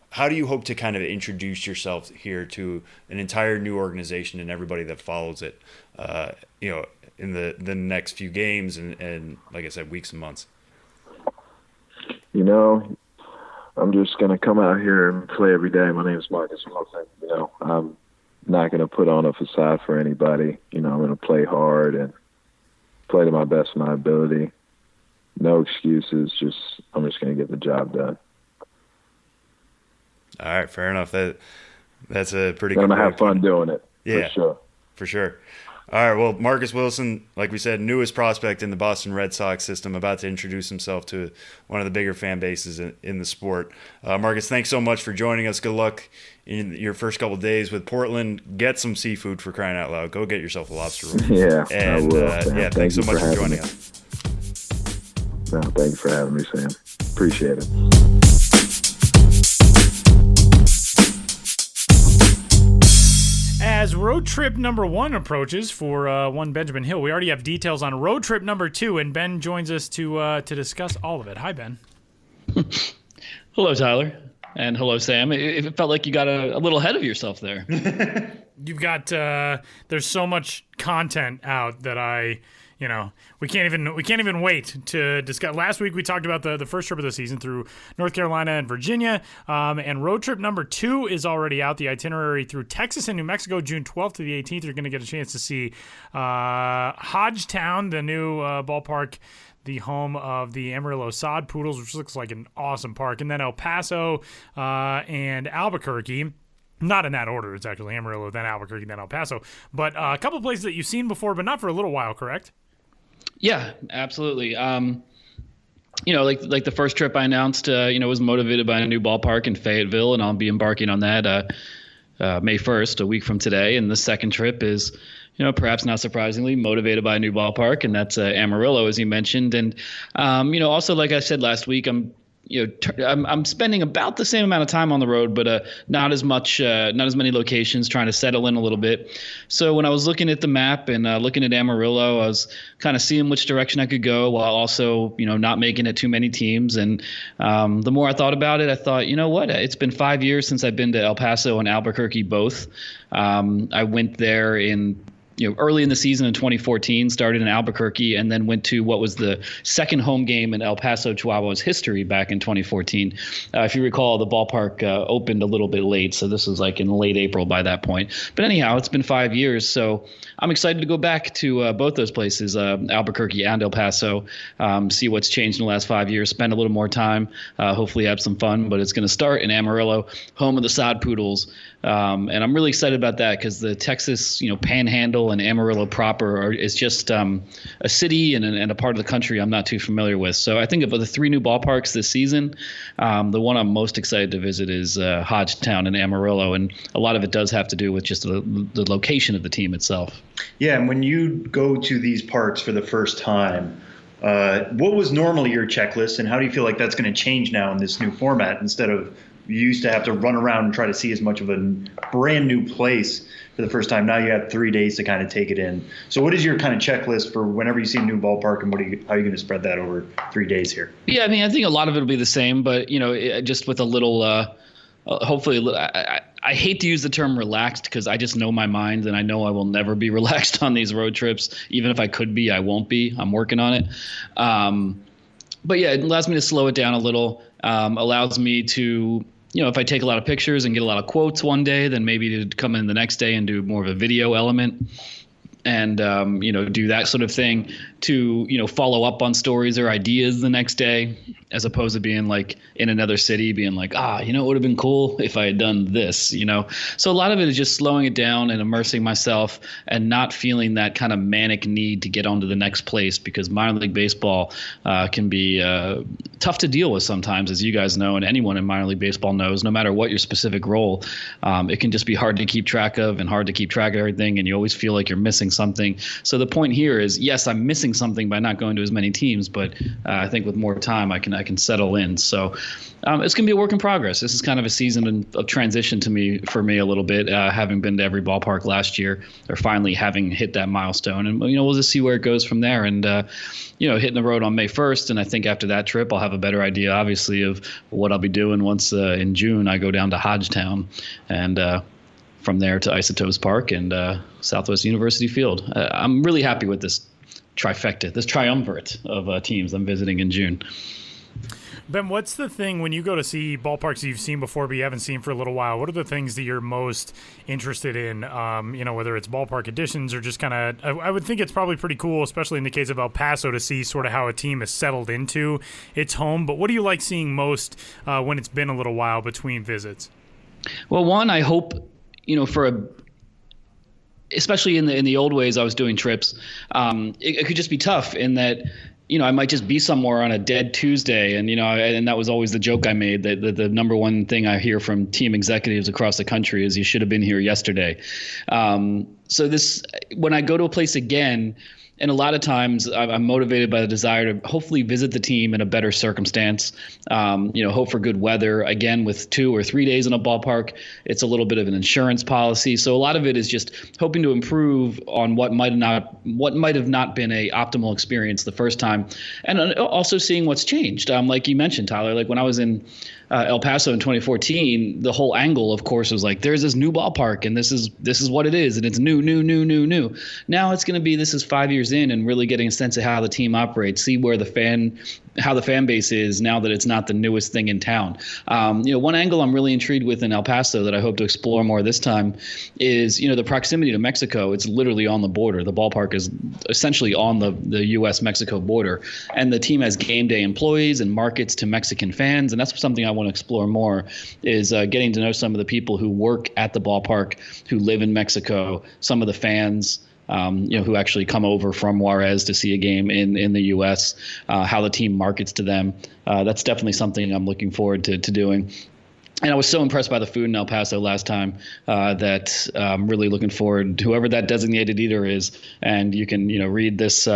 Speaker 4: How do you hope to kind of introduce yourself here to an entire new organization and everybody that follows it? In the next few games and like I said, weeks and months.
Speaker 5: I'm just going to come out here and play every day. My name is Marcus Wilson. I'm not going to put on a facade for anybody. I'm going to play hard and play to my best of my ability. No excuses. I'm just going to get the job done.
Speaker 4: All right. Fair enough. That's a pretty good
Speaker 5: I'm going to have fun doing it.
Speaker 4: Yeah. For sure. All right, well, Marcus Wilson, like we said, newest prospect in the Boston Red Sox system, about to introduce himself to one of the bigger fan bases in the sport. Marcus, thanks so much for joining us. Good luck in your first couple of days with Portland. Get some seafood, for crying out loud. Go get yourself a lobster roll.
Speaker 5: Yeah,
Speaker 4: and,
Speaker 5: I will.
Speaker 4: Thanks so much for joining us.
Speaker 5: No, thank you for having me, Sam. Appreciate it.
Speaker 2: As road trip number 1 approaches for one Benjamin Hill, we already have details on road trip number 2, and Ben joins us to discuss all of it. Hi, Ben.
Speaker 6: Hello, Tyler, and hello, Sam. It felt like you got a little ahead of yourself there.
Speaker 2: You've got there's so much content out that we can't even wait to discuss. Last week we talked about the first trip of the season through North Carolina and Virginia, and road trip number 2 is already out. The itinerary through Texas and New Mexico, June 12th to the 18th. You're going to get a chance to see Hodgetown, the new ballpark, the home of the Amarillo Sod Poodles, which looks like an awesome park, and then El Paso and Albuquerque. Not in that order. It's actually Amarillo, then Albuquerque, then El Paso. But a couple places that you've seen before, but not for a little while, correct?
Speaker 6: Yeah, absolutely. Like the first trip I announced, was motivated by a new ballpark in Fayetteville, and I'll be embarking on that May 1st, a week from today. And the second trip is, perhaps not surprisingly, motivated by a new ballpark, and that's Amarillo, as you mentioned. And also, like I said last week, I'm spending about the same amount of time on the road, but not as many locations, trying to settle in a little bit. So when I was looking at the map and looking at Amarillo, I was kind of seeing which direction I could go while also, not making it too many teams. And the more I thought about it, I thought, you know what? It's been 5 years since I've been to El Paso and Albuquerque both. I went there in early in the season in 2014, started in Albuquerque and then went to what was the second home game in El Paso, Chihuahua's history back in 2014. If you recall, the ballpark opened a little bit late, so this was like in late April by that point. But anyhow, it's been 5 years, so I'm excited to go back to both those places, Albuquerque and El Paso, see what's changed in the last 5 years, spend a little more time, hopefully have some fun. But it's going to start in Amarillo, home of the Sod Poodles. And I'm really excited about that because the Texas, Panhandle and Amarillo proper is just a city and a part of the country I'm not too familiar with. So I think of the 3 new ballparks this season, the one I'm most excited to visit is Hodgetown in Amarillo. And a lot of it does have to do with just the location of the team itself.
Speaker 3: Yeah, and when you go to these parks for the first time, what was normally your checklist, and how do you feel like that's going to change now in this new format? Instead of you used to have to run around and try to see as much of a brand new place for the first time. Now you have 3 days to kind of take it in. So what is your kind of checklist for whenever you see a new ballpark, and how are you going to spread that over 3 days here?
Speaker 6: Yeah, I mean, I think a lot of it will be the same, but, just with a little hopefully, I hate to use the term relaxed because I just know my mind and I know I will never be relaxed on these road trips. Even if I could be, I won't be. I'm working on it. But yeah, it allows me to slow it down a little, allows me to, if I take a lot of pictures and get a lot of quotes one day, then maybe to come in the next day and do more of a video element and, do that sort of thing to, follow up on stories or ideas the next day, as opposed to being like in another city, being like, it would have been cool if I had done this, So a lot of it is just slowing it down and immersing myself and not feeling that kind of manic need to get on to the next place, because minor league baseball can be tough to deal with sometimes, as you guys know, and anyone in minor league baseball knows, no matter what your specific role, it can just be hard to keep track of and hard to keep track of everything. And you always feel like you're missing something. So the point here is, yes, I'm missing something by not going to as many teams, but I think with more time, I can settle in. So it's going to be a work in progress. This is kind of a season of transition for me a little bit, having been to every ballpark last year, or finally having hit that milestone. And, we'll just see where it goes from there. And, hitting the road on May 1st. And I think after that trip, I'll have a better idea, obviously, of what I'll be doing once in June I go down to Hodgetown and from there to Isotopes Park and Southwest University Field. I'm really happy with this trifecta, this triumvirate of teams I'm visiting in June.
Speaker 2: Ben, what's the thing when you go to see ballparks you've seen before but you haven't seen for a little while? What are the things that you're most interested in, whether it's ballpark additions or just kind of – I would think it's probably pretty cool, especially in the case of El Paso, to see sort of how a team is settled into its home. But what do you like seeing most when it's been a little while between visits?
Speaker 6: Well, one, I hope, especially in the old ways I was doing trips, it could just be tough in that – I might just be somewhere on a dead Tuesday. And, and that was always the joke I made, that the number one thing I hear from team executives across the country is you should have been here yesterday. So when I go to a place again, and a lot of times I'm motivated by the desire to hopefully visit the team in a better circumstance, hope for good weather. Again, with 2 or 3 days in a ballpark, it's a little bit of an insurance policy. So a lot of it is just hoping to improve on what might have not been a optimal experience the first time. And also seeing what's changed. Like you mentioned, Tyler, like when I was in El Paso in 2014, the whole angle, of course, was like, there's this new ballpark and this is what it is. And it's new. Now it's going to be, this is 5 years in and really getting a sense of how the team operates, see where how the fan base is now that it's not the newest thing in town. One angle I'm really intrigued with in El Paso that I hope to explore more this time is, the proximity to Mexico. It's literally on the border. The ballpark is essentially on the U.S.-Mexico border. And the team has game day employees and markets to Mexican fans. And that's something I want to explore more, is getting to know some of the people who work at the ballpark, who live in Mexico, some of the fans, who actually come over from Juarez to see a game in the U.S., how the team markets to them. That's definitely something I'm looking forward to doing. And I was so impressed by the food in El Paso last time that I'm really looking forward to whoever that designated eater is. And you can, read this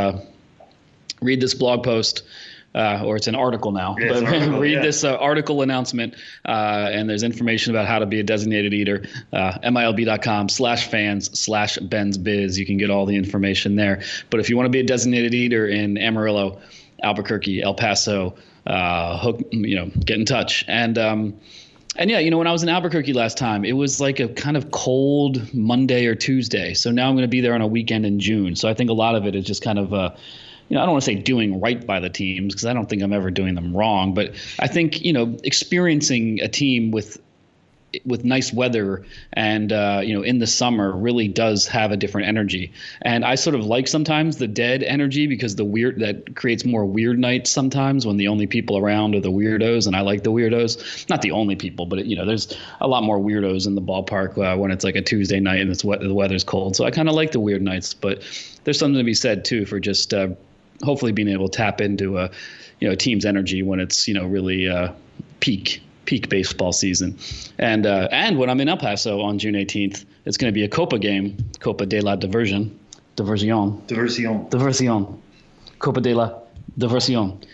Speaker 6: blog post. Or it's an article now.
Speaker 3: Yeah, but
Speaker 6: read this article announcement, and there's information about how to be a designated eater. MILB.com/fans/BensBiz. You can get all the information there. But if you want to be a designated eater in Amarillo, Albuquerque, El Paso, get in touch. And And yeah, when I was in Albuquerque last time, it was like a kind of cold Monday or Tuesday. So now I'm going to be there on a weekend in June. So I think a lot of it is just kind of, I don't want to say doing right by the teams, because I don't think I'm ever doing them wrong. But I think, experiencing a team with nice weather and in the summer really does have a different energy. And I sort of like sometimes the dead energy, because that creates more weird nights sometimes when the only people around are the weirdos, and I like the weirdos. Not the only people, but there's a lot more weirdos in the ballpark when it's like a Tuesday night and the weather's cold. So I kind of like the weird nights, but there's something to be said too for just hopefully being able to tap into a team's energy when it's really peak baseball season. And when I'm in El Paso on June 18th, it's going to be a Copa game, Copa de la Diversion. Copa de la Diversión.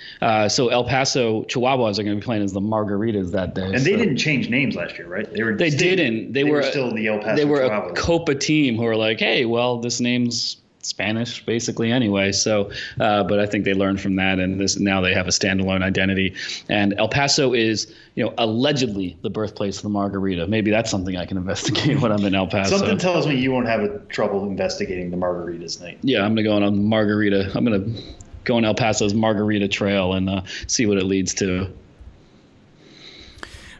Speaker 6: So El Paso Chihuahuas are going to be playing as the Margaritas that day.
Speaker 3: And they didn't change names last year, right?
Speaker 6: They were
Speaker 3: still the El Paso
Speaker 6: They were
Speaker 3: Chihuahuas.
Speaker 6: A Copa team who were like, hey, well, this name's Spanish basically anyway. So, but I think they learned from that, and now they have a standalone identity. And El Paso is, allegedly the birthplace of the margarita. Maybe that's something I can investigate when I'm in El Paso.
Speaker 3: Something tells me you won't have trouble investigating the margaritas night.
Speaker 6: Yeah, I'm going to go on a margarita. I'm going to go on El Paso's margarita trail and see what it leads to.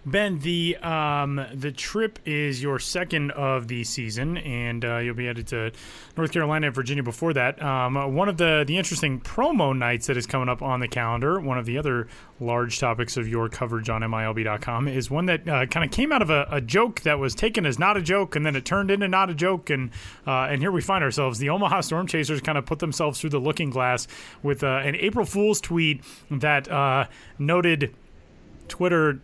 Speaker 2: Ben, the trip is your second of the season, and you'll be headed to North Carolina and Virginia before that. One of the interesting promo nights that is coming up on the calendar, one of the other large topics of your coverage on MILB.com, is one that kind of came out of a joke that was taken as not a joke, and then it turned into not a joke, and here we find ourselves. The Omaha Storm Chasers kind of put themselves through the looking glass with an April Fool's tweet that noted Twitter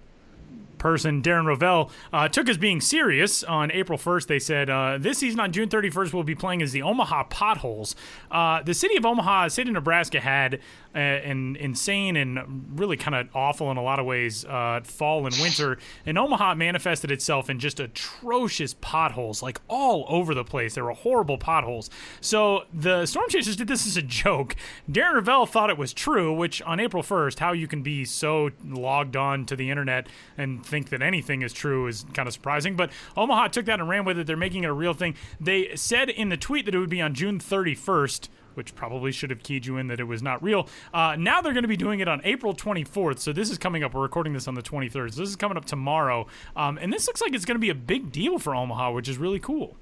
Speaker 2: person Darren Rovell took as being serious. On April 1st, they said, this season on June 31st, we'll be playing as the Omaha Potholes. The city of Omaha, state of Nebraska, had an insane and really kind of awful in a lot of ways fall and winter. And Omaha manifested itself in just atrocious potholes, like all over the place. There were horrible potholes. So the Storm Chasers did this as a joke. Darren Rovell thought it was true, which on April 1st, how you can be so logged on to the internet and think that anything is true is kind of surprising. But Omaha took that and ran with it. They're making it a real thing. They said in the tweet that it would be on June 31st, which probably should have keyed you in that it was not real. Now they're going to be doing it on April 24th. So this is coming up. We're recording this on the 23rd. So this is coming up tomorrow. And this looks like it's going to be a big deal for Omaha, which is really cool.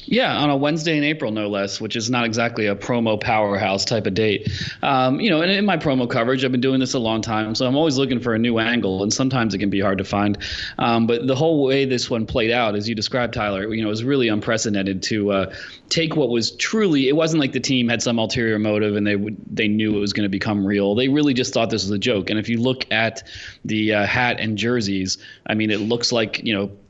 Speaker 6: Yeah, on a Wednesday in April, no less, which is not exactly a promo powerhouse type of date. And in my promo coverage, I've been doing this a long time, so I'm always looking for a new angle, and sometimes it can be hard to find. But the whole way this one played out, as you described, Tyler, it was really unprecedented to take what was truly, it wasn't like the team had some ulterior motive and they knew it was going to become real. They really just thought this was a joke. And if you look at the hat and jerseys, I mean, it looks like,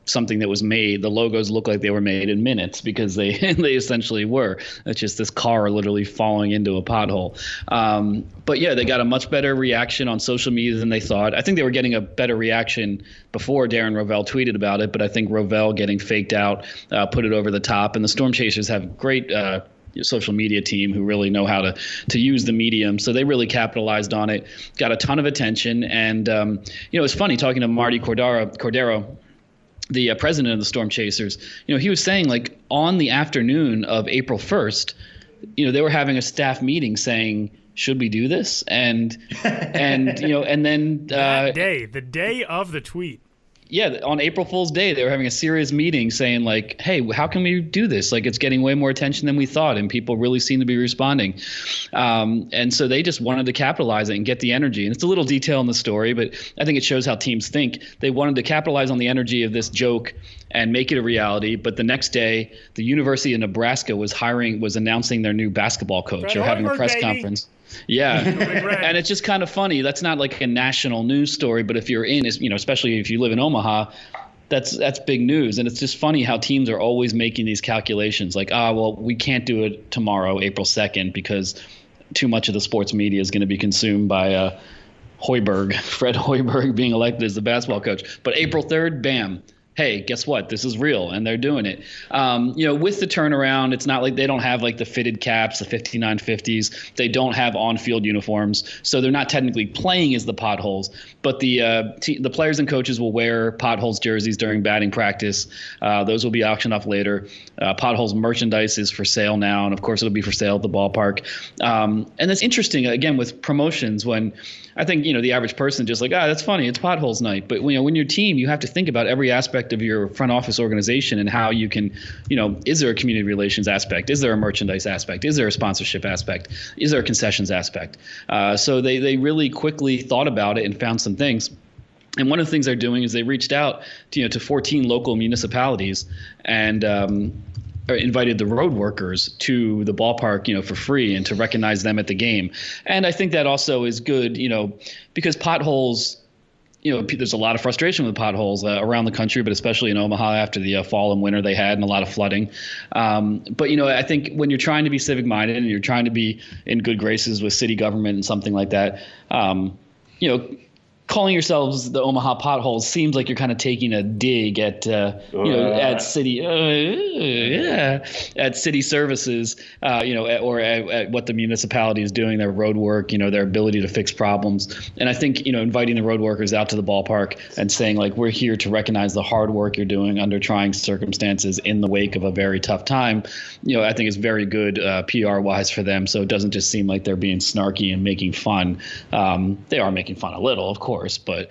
Speaker 6: something that was made. The logos look like they were made in minutes because they essentially were. It's just this car literally falling into a pothole. But yeah, they got a much better reaction on social media than they thought. I think they were getting a better reaction before Darren Rovell tweeted about it, but I think Rovell getting faked out put it over the top. And the Storm Chasers have a great social media team who really know how to use the medium. So they really capitalized on it, got a ton of attention. And, it's funny talking to Marty Cordero, the president of the Storm Chasers, he was saying, like, on the afternoon of April 1st, they were having a staff meeting saying, should we do this? And then
Speaker 2: the day of the tweet.
Speaker 6: Yeah, on April Fool's Day, they were having a serious meeting saying, like, hey, how can we do this? Like, it's getting way more attention than we thought, and people really seem to be responding. And so they just wanted to capitalize it and get the energy. And it's a little detail in the story, but I think it shows how teams think. They wanted to capitalize on the energy of this joke and make it a reality. But the next day, the University of Nebraska was announcing their new basketball coach or having a press conference. Yeah. And it's just kind of funny. That's not like a national news story, but if you're especially if you live in Omaha, that's big news. And it's just funny how teams are always making these calculations like, well, we can't do it tomorrow, April 2nd, because too much of the sports media is going to be consumed by Fred Hoiberg being elected as the basketball coach. But April 3rd, bam. hey, guess what? This is real, and they're doing it. With the turnaround, it's not like they don't have like the fitted caps, the 5950s. They don't have on-field uniforms, so they're not technically playing as the Potholes. But the players and coaches will wear Potholes jerseys during batting practice. Those will be auctioned off later. Potholes merchandise is for sale now, and of course, it'll be for sale at the ballpark. And it's interesting again with promotions when I think the average person just like, that's funny, it's Potholes night. But when your team, you have to think about every aspect of your front office organization and how you can, is there a community relations aspect? Is there a merchandise aspect? Is there a sponsorship aspect? Is there a concessions aspect? So they really quickly thought about it and found some things. And one of the things they're doing is they reached out to 14 local municipalities and invited the road workers to the ballpark, for free and to recognize them at the game. And I think that also is good, because potholes, there's a lot of frustration with potholes around the country, but especially in Omaha after the fall and winter they had and a lot of flooding. But I think when you're trying to be civic minded and you're trying to be in good graces with city government and something like that, calling yourselves the Omaha Potholes seems like you're kind of taking a dig at at city services, or at what the municipality is doing, their road work, their ability to fix problems. And I think inviting the road workers out to the ballpark and saying like we're here to recognize the hard work you're doing under trying circumstances in the wake of a very tough time, I think is very good PR wise for them. So it doesn't just seem like they're being snarky and making fun. They are making fun a little, of course. But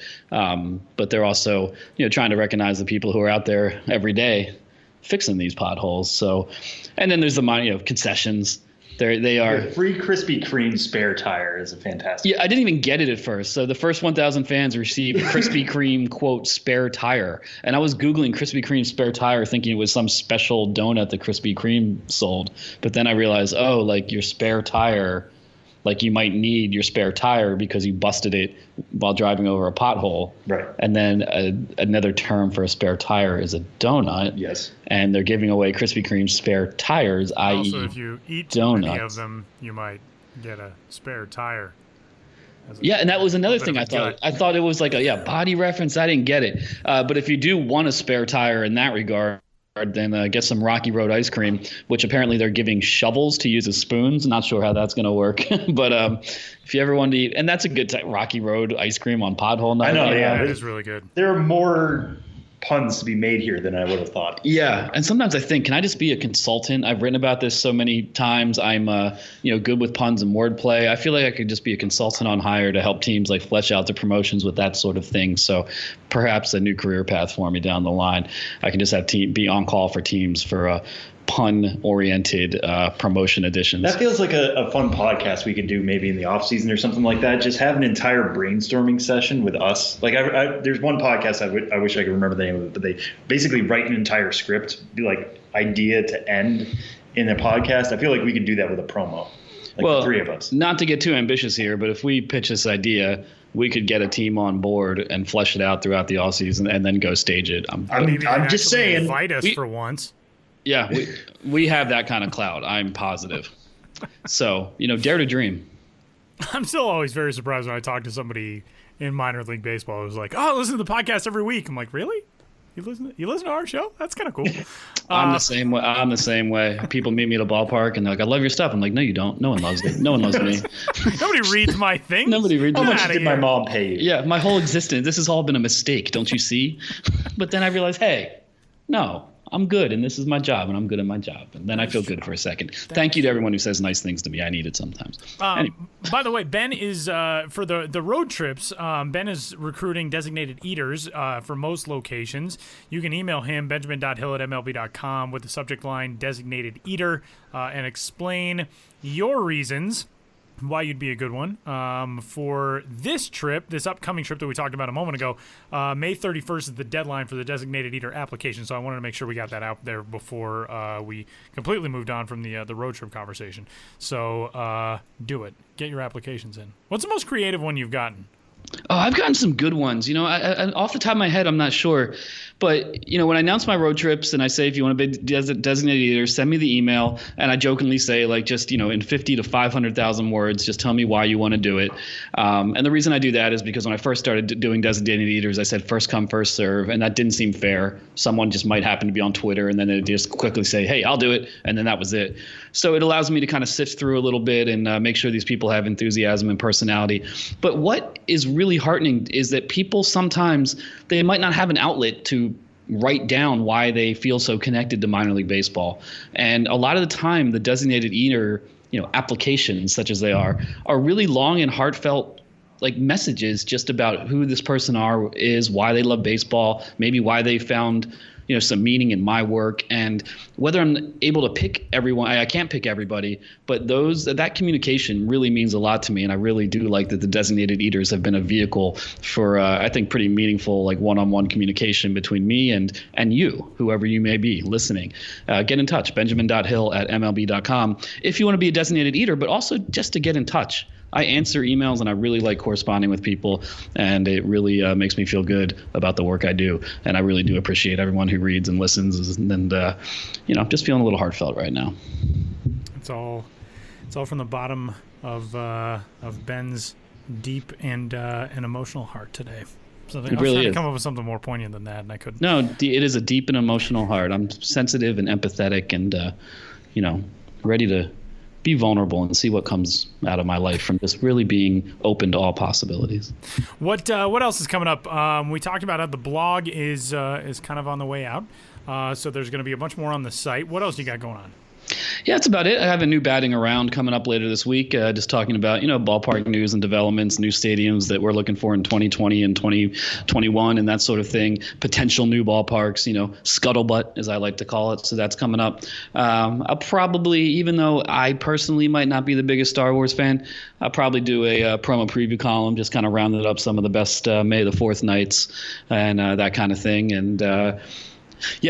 Speaker 6: they're also trying to recognize the people who are out there every day fixing these potholes. So, and then there's the money of concessions. They are
Speaker 3: the free Krispy Kreme spare tire is a fantastic.
Speaker 6: Yeah, I didn't even get it at first. So the first 1,000 fans received Krispy Kreme quote spare tire, and I was googling Krispy Kreme spare tire thinking it was some special donut that Krispy Kreme sold. But then I realized, like your spare tire. Like you might need your spare tire because you busted it while driving over a pothole.
Speaker 3: Right.
Speaker 6: And then another term for a spare tire is a donut.
Speaker 3: Yes.
Speaker 6: And they're giving away Krispy Kreme spare tires, i.e.
Speaker 2: Also, if you eat too many of them, you might get a spare tire.
Speaker 6: Yeah, and that was another thing I thought. I thought it was like a body reference. I didn't get it. But if you do want a spare tire in that regard, then get some Rocky Road ice cream, which apparently they're giving shovels to use as spoons. Not sure how that's going to work. But if you ever wanted to eat, and that's a good time, Rocky Road ice cream on pothole night.
Speaker 3: I know, yeah.
Speaker 2: It is really good.
Speaker 3: There are more puns to be made here than I would have thought.
Speaker 6: Yeah, and sometimes I think, can I just be a consultant? I've written about this so many times. I'm good with puns and wordplay. I feel like I could just be a consultant on hire to help teams like flesh out the promotions with that sort of thing. So perhaps a new career path for me down the line. I can just have be on call for teams for pun-oriented promotion editions.
Speaker 3: That feels like a fun podcast we could do maybe in the off season or something like that. Just have an entire brainstorming session with us. Like there's one podcast I wish I could remember the name of it, but they basically write an entire script, be like idea to end in a podcast. I feel like we could do that with a promo. Like the three of us.
Speaker 6: Not to get too ambitious here, but if we pitch this idea, we could get a team on board and flesh it out throughout the off season and then go stage it.
Speaker 3: I'm just saying.
Speaker 2: Invite us for once.
Speaker 6: Yeah, we have that kind of clout. I'm positive. So, dare to dream.
Speaker 2: I'm still always very surprised when I talk to somebody in minor league baseball who's like, "Oh, I listen to the podcast every week." I'm like, "Really? You listen to our show? That's kind of cool."
Speaker 6: I'm the same way. I'm the same way. People meet me at a ballpark and they're like, "I love your stuff." I'm like, "No, you don't. No one loves it. No one loves me.
Speaker 2: Nobody reads my thing.
Speaker 6: Nobody reads.
Speaker 3: How much did my mom pay you?"
Speaker 6: Yeah, my whole existence. This has all been a mistake. Don't you see? But then I realized, hey, no. I'm good, and this is my job, and I'm good at my job. And then I feel good for a second. Thank you to everyone who says nice things to me. I need it sometimes. Anyway.
Speaker 2: By the way, Ben is, for the road trips, Ben is recruiting designated eaters for most locations. You can email him, benjamin.hill@mlb.com, with the subject line designated eater, and explain your reasons why you'd be a good one for this trip, this upcoming trip that we talked about a moment ago. May 31st is the deadline for the designated eater application, so I wanted to make sure we got that out there before we completely moved on from the road trip conversation. So do it. Get your applications in. What's the most creative one you've gotten?
Speaker 6: Oh, I've gotten some good ones. I, off the top of my head, I'm not sure. But, when I announce my road trips and I say, if you want to be designated eater, send me the email. And I jokingly say, like, just, in 50 to 500,000 words, just tell me why you want to do it. And the reason I do that is because when I first started doing designated eaters, I said first come, first serve. And that didn't seem fair. Someone just might happen to be on Twitter and then they'd just quickly say, hey, I'll do it. And then that was it. So it allows me to kind of sift through a little bit and make sure these people have enthusiasm and personality. But what is really heartening is that people sometimes they might not have an outlet to write down why they feel so connected to minor league baseball. And a lot of the time, the designated eater, applications such as they are really long and heartfelt like messages just about who this person is, why they love baseball, maybe why they found some meaning in my work, and whether I'm able to pick everyone. I can't pick everybody, but that communication really means a lot to me, and I really do like that the designated eaters have been a vehicle for I think pretty meaningful like one-on-one communication between me and you, whoever you may be listening. Get in touch, benjamin.hill@mlb.com if you want to be a designated eater, but also just to get in touch. I answer emails and I really like corresponding with people, and it really makes me feel good about the work I do. And I really do appreciate everyone who reads and listens, and just feeling a little heartfelt right now.
Speaker 2: It's all from the bottom of Ben's deep and an emotional heart today. So I was trying to come up with something more poignant than that, and I couldn't.
Speaker 6: No, it is a deep and emotional heart. I'm sensitive and empathetic, and ready to be vulnerable and see what comes out of my life from just really being open to all possibilities.
Speaker 2: What else is coming up? We talked about how the blog is kind of on the way out. So there's going to be a bunch more on the site. What else you got going on?
Speaker 6: Yeah, that's about it. I have a new batting around coming up later this week, just talking about, ballpark news and developments, new stadiums that we're looking for in 2020 and 2021 and that sort of thing, potential new ballparks, scuttlebutt, as I like to call it. So that's coming up. I'll probably, even though I personally might not be the biggest Star Wars fan, I'll probably do a promo preview column, just kind of rounding up some of the best May the 4th nights and that kind of thing. And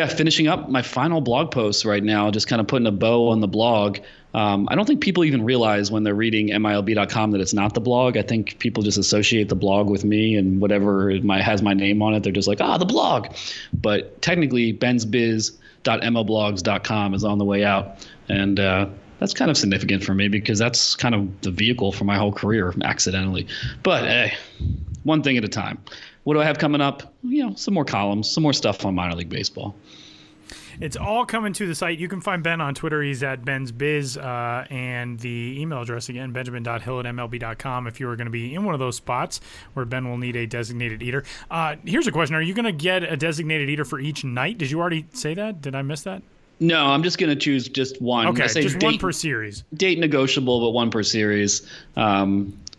Speaker 6: finishing up my final blog post right now, just kind of putting a bow on the blog. I don't think people even realize when they're reading MILB.com that it's not the blog. I think people just associate the blog with me, and whatever has my name on it, they're just like, the blog. But technically, bensbiz.mlblogs.com is on the way out. And that's kind of significant for me because that's kind of the vehicle for my whole career, accidentally. But hey, one thing at a time. What do I have coming up? Some more columns, some more stuff on minor league baseball.
Speaker 2: It's all coming to the site. You can find Ben on Twitter. He's at bensbiz, and the email address again, benjamin.hill@mlb.com. If you are going to be in one of those spots where Ben will need a designated eater. Here's a question. Are you going to get a designated eater for each night? Did you already say that? Did I miss that?
Speaker 6: No, I'm just going to choose just one.
Speaker 2: Okay, just one per series.
Speaker 6: Date negotiable, but one per series.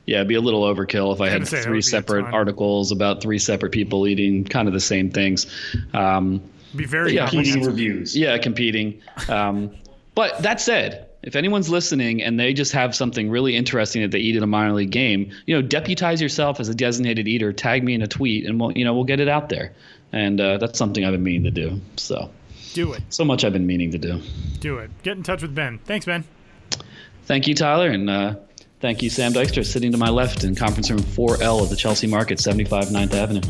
Speaker 6: Yeah, it'd be a little overkill if I had three separate articles about three separate people eating kind of the same things.
Speaker 2: Be very
Speaker 3: competing reviews.
Speaker 6: Yeah, competing. But that said, if anyone's listening and they just have something really interesting that they eat at a minor league game, deputize yourself as a designated eater, tag me in a tweet, and we'll get it out there. And that's something I've been meaning to do. So
Speaker 2: do it.
Speaker 6: So much I've been meaning to do.
Speaker 2: Do it. Get in touch with Ben. Thanks, Ben.
Speaker 6: Thank you, Tyler, and thank you, Sam Dykstra, sitting to my left in conference room 4L of the Chelsea Market, 75 9th Avenue.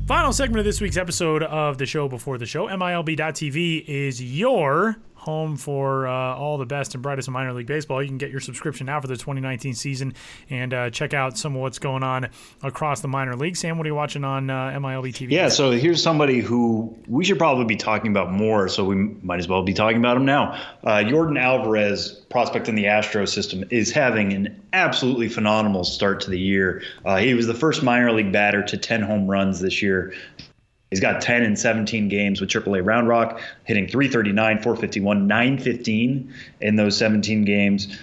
Speaker 2: Final segment of this week's episode of the show before the show. MILB.TV is your home for all the best and brightest in minor league baseball. You can get your subscription now for the 2019 season and check out some of what's going on across the minor league. Sam, what are you watching on MILB TV?
Speaker 3: Yeah, so here's somebody who we should probably be talking about more, so we might as well be talking about him now. Yordan Alvarez, prospect in the Astros system, is having an absolutely phenomenal start to the year. He was the first minor league batter to 10 home runs this year. He's got 10 in 17 games with AAA Round Rock, hitting .339, .451, .915 in those 17 games.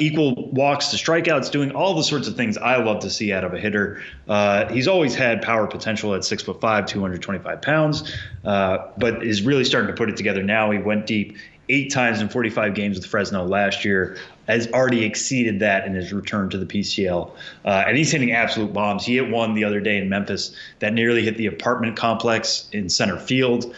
Speaker 3: Equal walks to strikeouts, doing all the sorts of things I love to see out of a hitter. He's always had power potential at 6'5", 225 pounds, but is really starting to put it together now. He went deep 8 times in 45 games with Fresno last year, has already exceeded that in his return to the PCL. And he's hitting absolute bombs. He hit one the other day in Memphis that nearly hit the apartment complex in center field.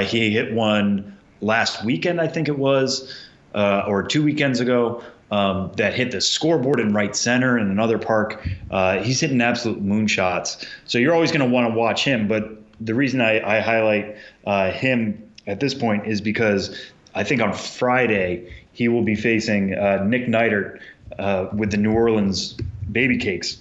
Speaker 3: He hit one last weekend, I think it was, or 2 weekends ago, that hit the scoreboard in right center in another park. He's hitting absolute moonshots. So you're always going to want to watch him. But the reason I highlight him at this point is because I think on Friday he will be facing Nick Neidert with the New Orleans Baby Cakes.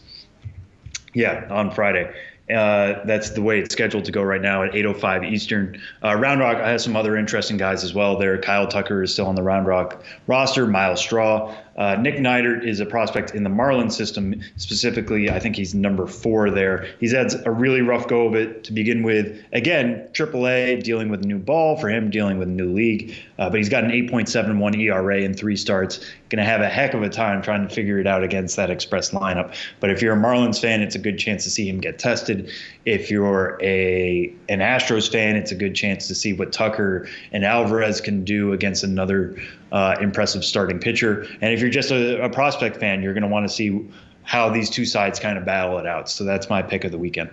Speaker 3: Yeah, on Friday. That's the way it's scheduled to go right now at 8:05 Eastern. Round Rock has some other interesting guys as well there. Kyle Tucker is still on the Round Rock roster. Miles Straw. Nick Neidert is a prospect in the Marlins system. Specifically, I think he's number 4 there. He's had a really rough go of it to begin with. Again, AAA, dealing with a new ball for him, dealing with a new league. But he's got an 8.71 ERA in 3 starts. Going to have a heck of a time trying to figure it out against that Express lineup. But if you're a Marlins fan, it's a good chance to see him get tested. If you're an Astros fan, it's a good chance to see what Tucker and Alvarez can do against another impressive starting pitcher. And if you're just a prospect fan, you're going to want to see how these two sides kind of battle it out. So that's my pick of the weekend.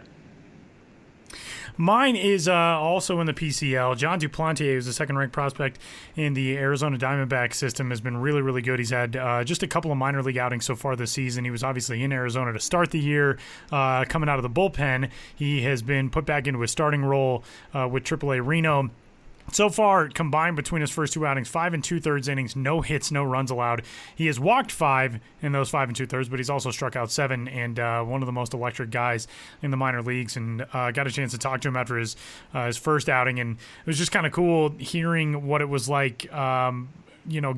Speaker 2: Mine is also in the PCL. John Duplantier, who's a second-ranked prospect in the Arizona Diamondbacks system, has been really, really good. He's had just a couple of minor league outings so far this season. He was obviously in Arizona to start the year. Coming out of the bullpen, he has been put back into a starting role with AAA Reno. So far, combined between his first 2 outings, 5 2/3 innings, no hits, no runs allowed. He has walked 5 in those 5 2/3, but he's also struck out 7, and one of the most electric guys in the minor leagues. And got a chance to talk to him after his first outing, and it was just kind of cool hearing what it was like,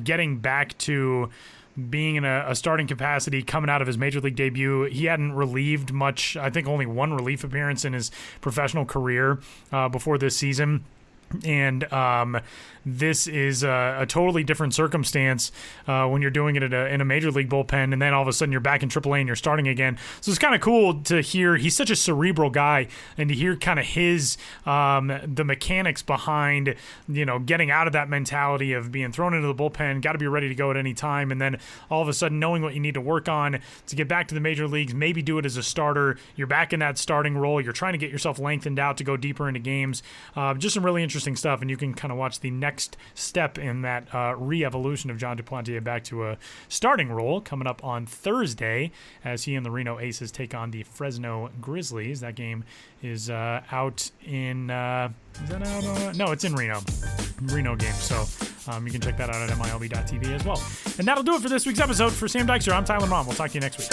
Speaker 2: getting back to being in a starting capacity coming out of his major league debut. He hadn't relieved much. I think only 1 relief appearance in his professional career before this season. And this is a totally different circumstance when you're doing it in a major league bullpen, and then all of a sudden you're back in AAA and you're starting again. So it's kind of cool to hear. He's such a cerebral guy, and to hear kind of his the mechanics behind getting out of that mentality of being thrown into the bullpen, got to be ready to go at any time, and then all of a sudden knowing what you need to work on to get back to the major leagues, maybe do it as a starter. You're back in that starting role. You're trying to get yourself lengthened out to go deeper into games. Just some really interesting stuff, and you can kind of watch the next step in that re-evolution of John Duplantier back to a starting role coming up on Thursday as he and the Reno Aces take on the Fresno Grizzlies. That game is out in is that out? No, it's in Reno game, so you can check that out at MILB.TV as well. And that'll do it for this week's episode. For Sam Dykstra, I'm Tyler Mom. We'll talk to you next week.